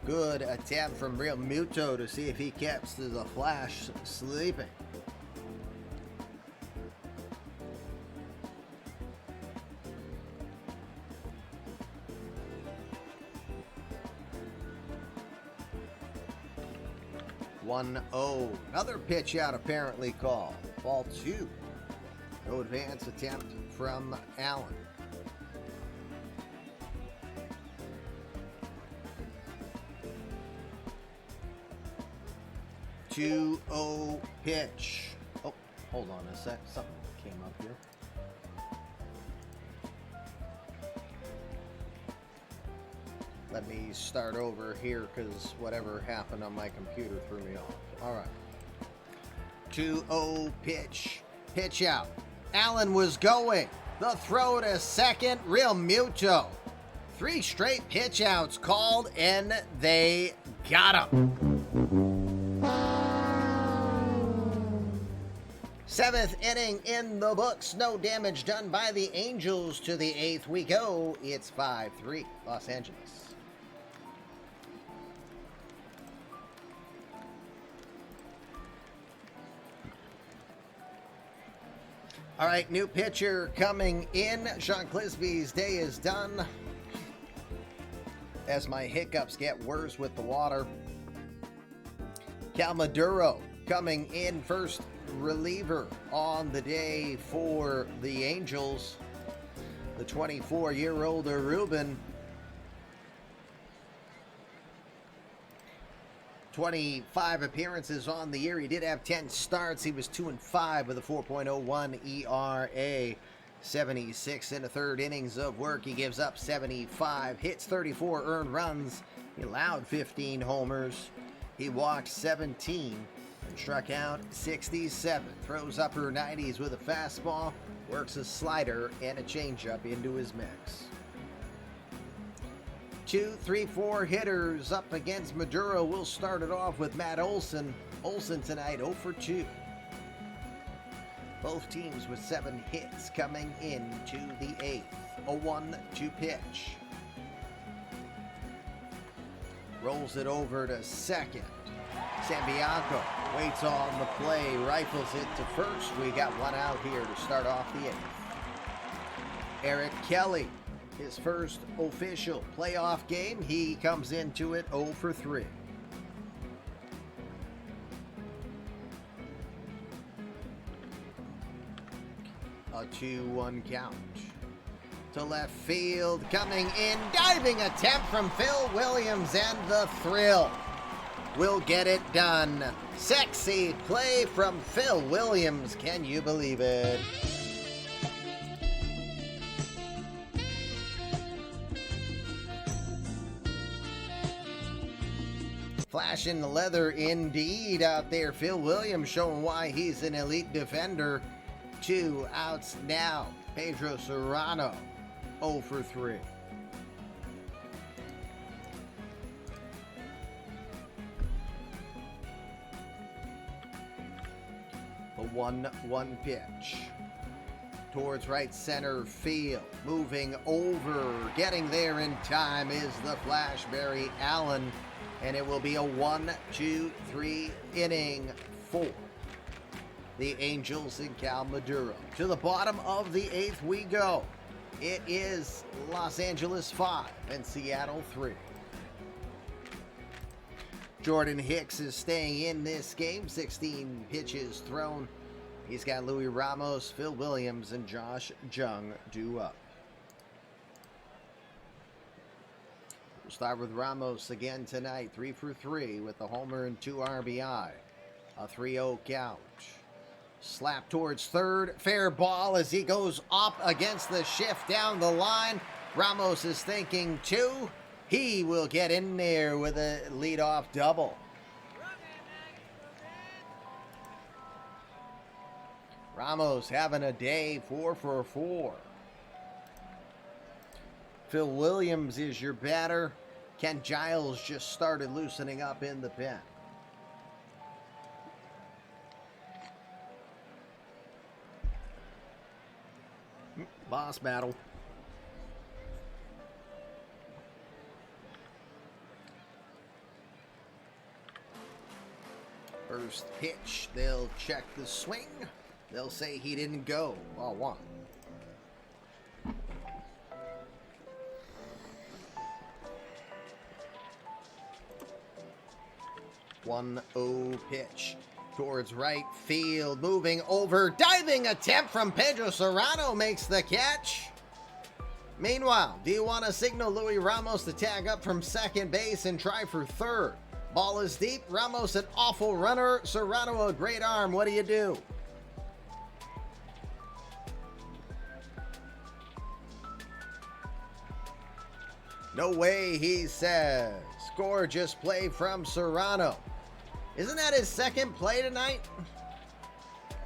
Good attempt from Real Muto to see if he kept the Flash sleeping. One 0. Another pitch out apparently called. Ball 2. No advance attempt from Allen. Two 0 pitch. Oh, hold on a sec. Something came up here. Let me start over here because whatever happened on my computer threw me off. All right. 2-0 pitch. Pitch out. Allen was going. The throw to second. Real Muto. 3 straight pitch outs called, and they got him. 7th inning in the books. No damage done by the Angels. To the 8th we go. It's 5-3 Los Angeles. All right, new pitcher coming in. Sean Clisby's day is done. As my hiccups get worse with the water. Cal Maduro coming in, first reliever on the day for the Angels. The 24-year-old Ruben. 25 appearances on the year. He did have 10 starts. He was 2-5 with a 4.01 ERA. 76 in the third innings of work. He gives up 75 hits, 34 earned runs. He allowed 15 homers. He walked 17 and struck out 67. Throws upper 90s with a fastball. Works a slider and a changeup into his mix. 2, 3, 4 hitters up against Maduro. We'll start it off with Matt Olson. Olson tonight 0 for 2. Both teams with 7 hits coming into the 8th. A 1-2 pitch. Rolls it over to second. Sambianco waits on the play, rifles it to first. We got 1 out here to start off the 8th. Eric Kelly, his first official playoff game. He comes into it 0 for 3. A 2-1 count. To left field, coming in, diving attempt from Phil Williams, and the thrill will get it done. Sexy play from Phil Williams. Can you believe it? Flashing the leather indeed out there. Phil Williams showing why he's an elite defender. 2 outs now. Pedro Serrano 0 for 3. A 1-1 pitch. Towards right center field. Moving over. Getting there in time is the Flash, Barry Allen. And it will be a 1, 2, 3 inning 4. the Angels in Cal Maduro. To the bottom of the 8th we go. It is Los Angeles 5 and Seattle 3. Jordan Hicks is staying in this game. 16 pitches thrown. He's got Louis Ramos, Phil Williams, and Josh Jung due up. We'll start with Ramos again tonight. 3 for 3 with a homer and 2 RBI. A 3-0 count. Slap towards third. Fair ball as he goes up against the shift down the line. Ramos is thinking 2. He will get in there with a leadoff double. Ramos having a day, 4 for 4. Phil Williams is your batter. Ken Giles just started loosening up in the pen. Boss battle. First pitch, they'll check the swing. They'll say he didn't go. Ball 1. 1-0 pitch towards right field. Moving over. Diving attempt from Pedro Serrano makes the catch. Meanwhile, do you want to signal Louis Ramos to tag up from second base and try for third? Ball is deep. Ramos an awful runner. Serrano a great arm. What do you do? No way, he says. Gorgeous play from Serrano. Isn't that his second play tonight?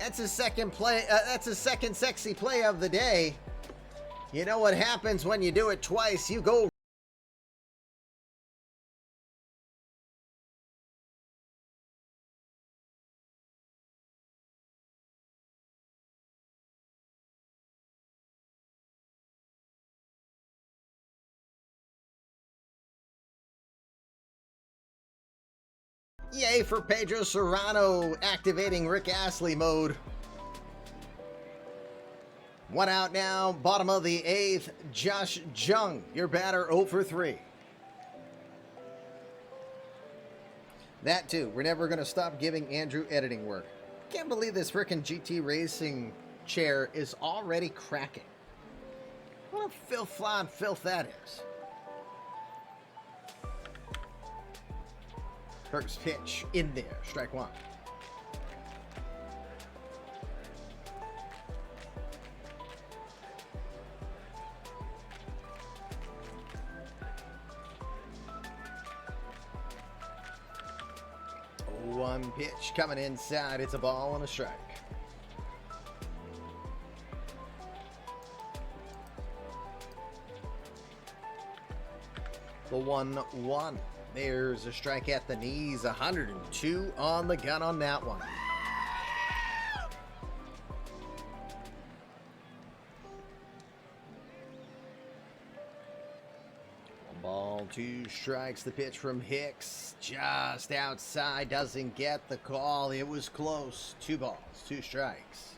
That's his second play. That's his second sexy play of the day. You know what happens when you do it twice? You go. Yay for Pedro Serrano activating Rick Astley mode. 1 out now, bottom of the 8th. Josh Jung, your batter, 0 for 3. That too, we're never going to stop giving Andrew editing work. Can't believe this frickin' GT Racing chair is already cracking. What a filth-flying filth that is. First pitch in there, strike 1. One pitch coming inside. It's a ball and a strike. The 1-1. There's a strike at the knees. 102 on the gun on that one. Ball, 2 strikes. The pitch from Hicks just outside. Doesn't get the call. It was close. 2 balls, 2 strikes.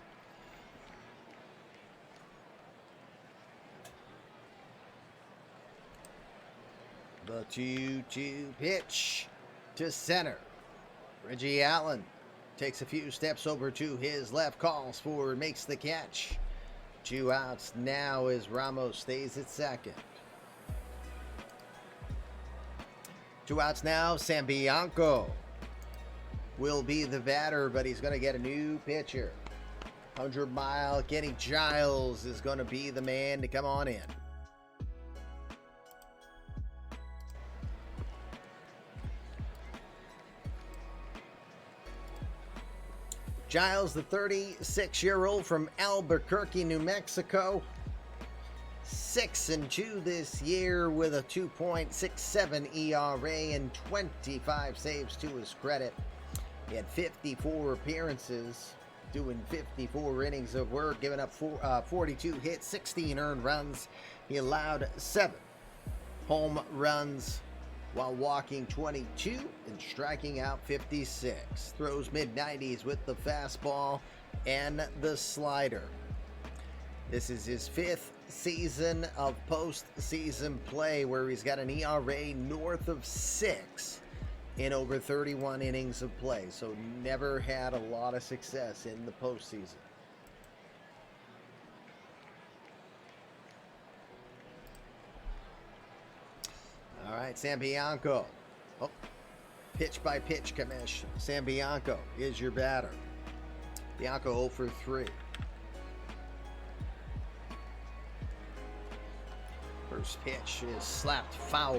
The 2-2 pitch to center. Reggie Allen takes a few steps over to his left, calls for, makes the catch. 2 outs now as Ramos stays at second. 2 outs now. Sam Bianco will be the batter, but he's going to get a new pitcher. 100-mile Kenny Giles is going to be the man to come on in. Giles, the 36-year-old from Albuquerque, New Mexico. 6-2 this year with a 2.67 ERA and 25 saves to his credit. He had 54 appearances, doing 54 innings of work, giving up 42 hits, 16 earned runs. He allowed 7 home runs while walking 22 and striking out 56. Throws mid-90s with the fastball. and the slider. This is his 5th season of postseason play, where he's got an ERA north of 6 in over 31 innings of play. So never had a lot of success in the postseason. All right, Sambianco. Oh, pitch by pitch, Kamish. Sambianco is your batter. Bianco 0 for 3. First pitch is slapped foul,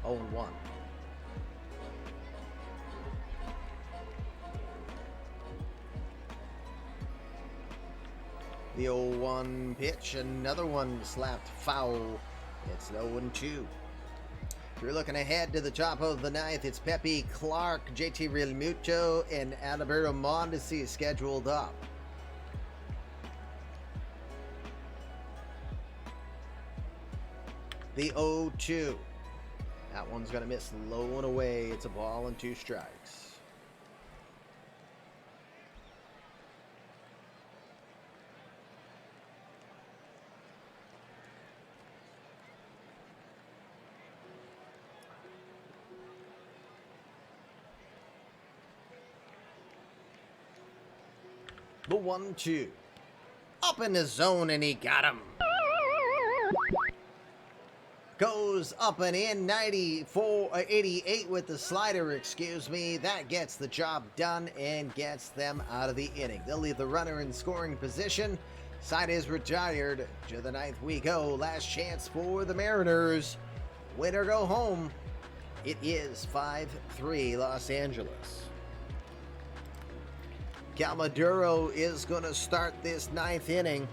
0-1. The 0-1 pitch, another one slapped foul. It's 0-2. We're looking ahead to the top of the 9th. It's Pepe Clark, JT Realmuto, and Alberto Mondesi scheduled up. The 0-2. That one's going to miss low and away. It's a ball and 2 strikes. The 1-2. Up in the zone, and he got him. Goes up and in, 88 with the slider, excuse me. That gets the job done and gets them out of the inning. They'll leave the runner in scoring position. Side is retired. To the 9th we go. Last chance for the Mariners. Win or go home. It is 5-3 Los Angeles. Cal Maduro is going to start this 9th inning.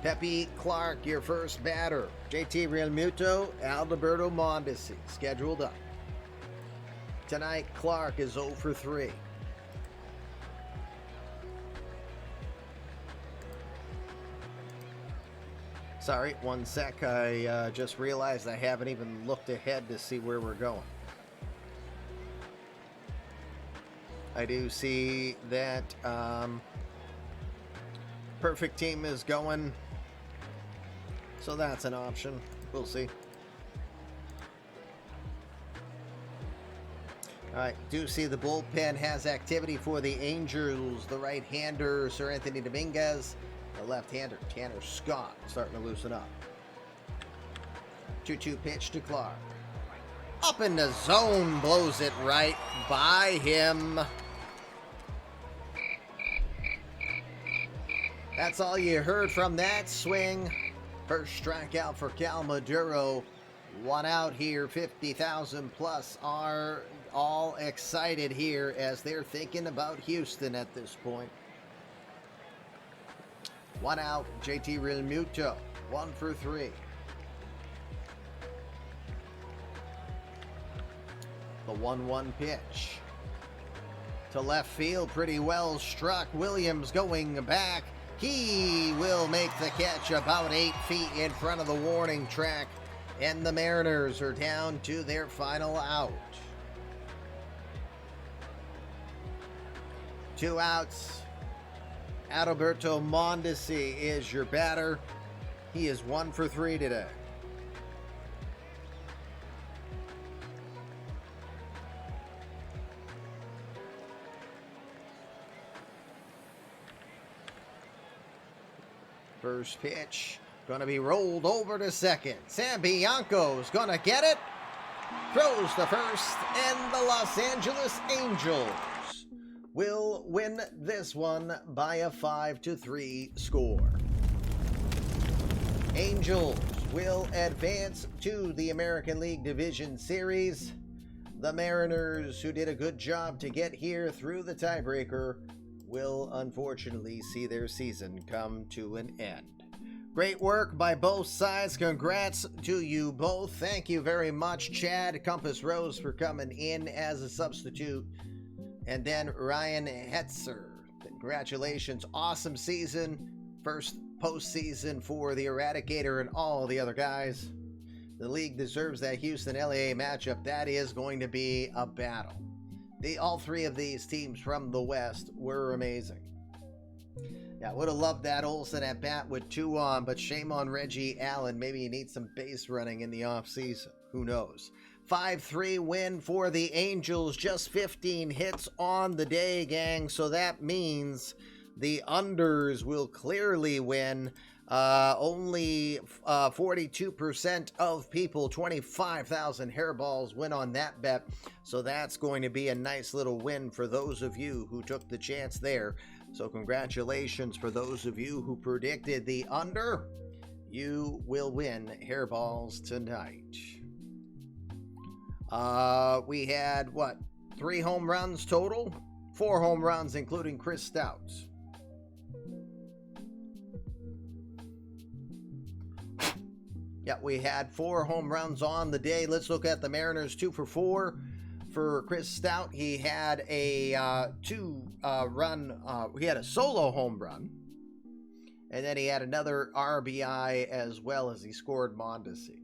Pepe Clark, your first batter. JT Realmuto, Alberto Mondesi, scheduled up. Tonight, Clark is 0 for 3. Sorry, 1 sec. I just realized I haven't even looked ahead to see where we're going. I do see that Perfect Team is going, so that's an option. We'll see. All right, do see the bullpen has activity for the Angels. The right-hander, Sir Anthony Dominguez. The left-hander, Tanner Scott, starting to loosen up. 2-2 pitch to Clark. Up in the zone, blows it right by him. That's all you heard from that swing. First strikeout for Cal Maduro. 1 out here. 50,000 plus are all excited here as they're thinking about Houston at this point. 1 out. JT Realmuto. 1 for 3. The 1-1 pitch to left field, pretty well struck. Williams going back. He will make the catch about 8 feet in front of the warning track, and the Mariners are down to their final out. 2 outs. Adalberto Mondesi is your batter. He is 1 for 3 today. First pitch, going to be rolled over to second. Sambianco's going to get it. Throws to first, and the Los Angeles Angels will win this one by a 5-3 score. Angels will advance to the American League Division Series. The Mariners, who did a good job to get here through the tiebreaker, will unfortunately see their season come to an end. Great work by both sides. Congrats to you both. Thank you very much, Chad Compass Rose, for coming in as a substitute. And then Ryan Hetzer. Congratulations. Awesome season. First postseason for the Eradicator and all the other guys. The league deserves that Houston-LA matchup. That is going to be a battle. All three of these teams from the West were amazing. Yeah, would have loved that Olsen at bat with 2 on, but shame on Reggie Allen. Maybe he needs some base running in the offseason. Who knows? 5-3 win for the Angels. Just 15 hits on the day, gang. So that means the unders will clearly win. Only 42% of people, 25,000 hairballs, win on that bet. So that's going to be a nice little win for those of you who took the chance there. So congratulations for those of you who predicted the under. You will win hairballs tonight. We had, 3 home runs total? 4 home runs, including Chris Stout. Yeah, we had 4 home runs on the day. Let's look at the Mariners. 2 for 4 for Chris Stout. He had a he had a solo home run, and then he had another RBI as well as he scored Mondesi.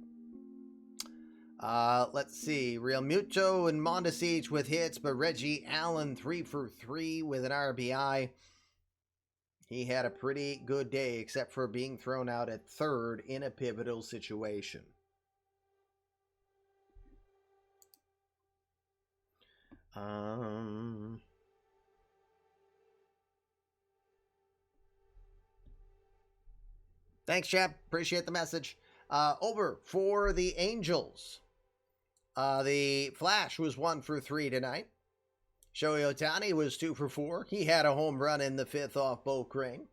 Let's see, Real Muto and Mondesi with hits, but Reggie Allen 3 for 3 with an RBI. He had a pretty good day, except for being thrown out at third in a pivotal situation. Thanks, chap. Appreciate the message. Over for the Angels. The Flash was 1 for 3 tonight. Shohei Ohtani was 2 for 4. He had a home run in the 5th off Bo Crane.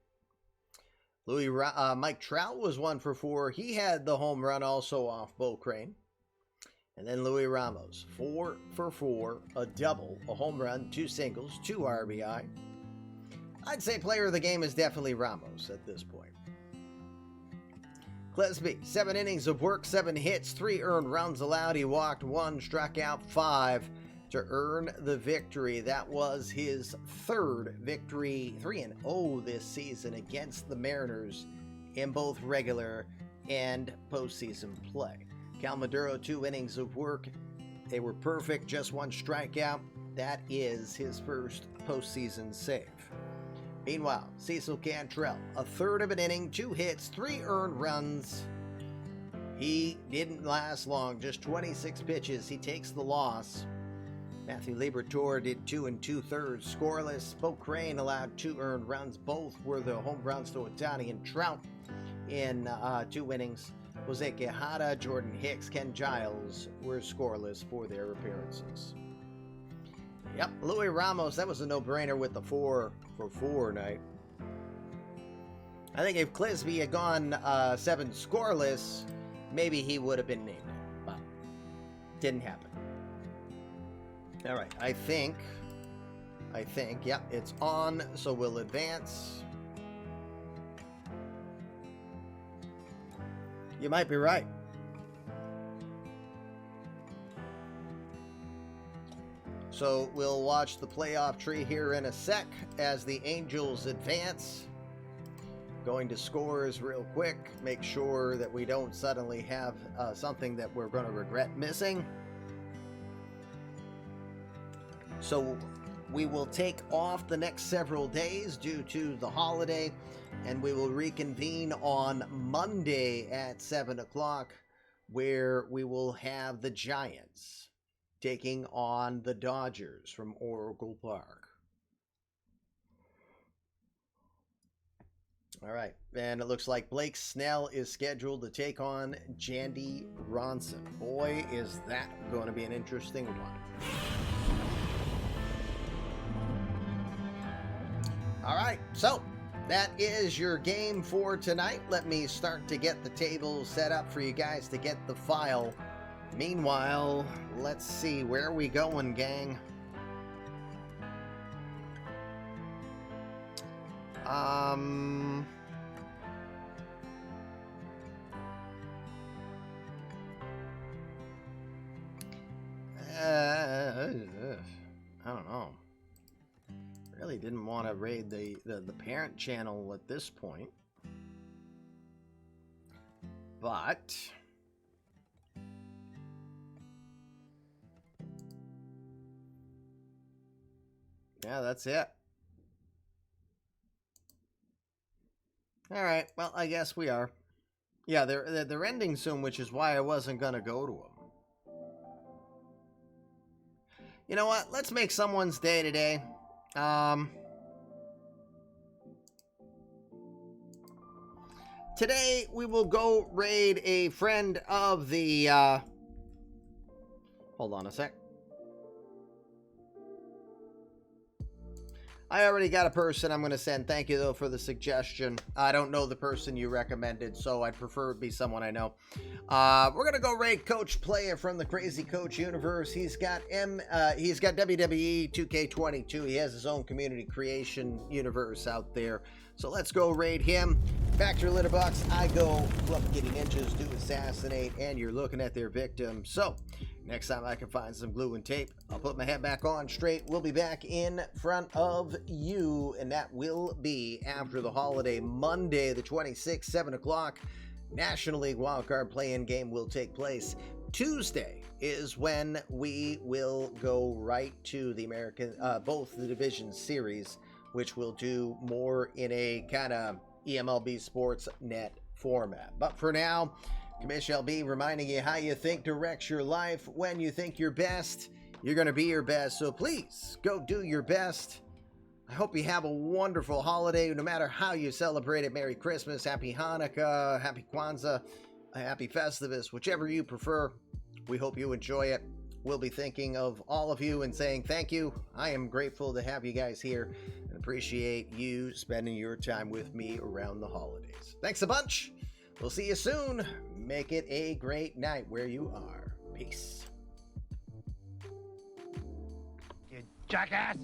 Mike Trout was 1 for 4. He had the home run also off Bo Crane. And then Louis Ramos, 4 for 4, a double, a home run, 2 singles, 2 RBI. I'd say player of the game is definitely Ramos at this point. Clesby, 7 innings of work, 7 hits, 3 earned runs allowed. He walked 1, struck out 5 to earn the victory. That was his 3rd victory, 3-0 this season against the Mariners in both regular and postseason play. Cal Maduro, 2 innings of work. They were perfect, just 1 strikeout. That is his first postseason save. Meanwhile, Cecil Cantrell, 1/3 of an inning, 2 hits, 3 earned runs. He didn't last long, just 26 pitches. He takes the loss. Matthew Liberatore did 2 2/3 scoreless. Bo Crane allowed 2 earned runs. Both were the home runs to Ohtani and Trout in 2 innings. Jose Quijada, Jordan Hicks, Ken Giles were scoreless for their appearances. Yep, Louis Ramos, that was a no-brainer with the 4 for 4 night. I think if Clisby had gone 7 scoreless, maybe he would have been named, but didn't happen. All right, I think, yep, it's on, so we'll advance. You might be right. So we'll watch the playoff tree here in a sec as the Angels advance. Going to scores real quick. Make sure that we don't suddenly have something that we're going to regret missing. So we will take off the next several days due to the holiday, and we will reconvene on Monday at 7 o'clock, where we will have the Giants taking on the Dodgers from Oracle Park. All right, and it looks like Blake Snell is scheduled to take on Jandy Ronson. Boy, is that going to be an interesting one. All right, so that is your game for tonight. Let me start to get the table set up for you guys to get the file. Meanwhile, let's see, where are we going, gang? I don't know. Really didn't want to raid the parent channel at this point. But Yeah, that's it. All right. Well, I guess we are. Yeah, they're ending soon, which is why I wasn't gonna go to them. You know what? Let's make someone's day today. Today we will go raid a friend of the. Hold on a sec. I already got a person I'm going to send. Thank you, though, for the suggestion. I don't know the person you recommended, so I'd prefer it be someone I know. We're going to go raid Coach Player from the Crazy Coach universe. He's got WWE 2K22. He has his own community creation universe out there. So let's go raid him. Factor Litterbox, I go Fluff Kitty Ninjas, do assassinate, and you're looking at their victim. So next time I can find some glue and tape, I'll put my head back on straight. We'll be back in front of you, and that will be after the holiday, Monday the 26th, 7 o'clock. National League wildcard play-in game will take place. Tuesday is when we will go right to the American, both the Division Series, which we'll do more in a kind of eMLB Sports Net format. But for now, Commish LB reminding you how you think directs your life. When you think your best, you're going to be your best. So please go do your best. I hope you have a wonderful holiday, no matter how you celebrate it. Merry Christmas, Happy Hanukkah, Happy Kwanzaa, Happy Festivus, whichever you prefer. We hope you enjoy it. We'll be thinking of all of you and saying thank you. I am grateful to have you guys here and appreciate you spending your time with me around the holidays. Thanks a bunch. We'll see you soon. Make it a great night where you are. Peace. You jackass!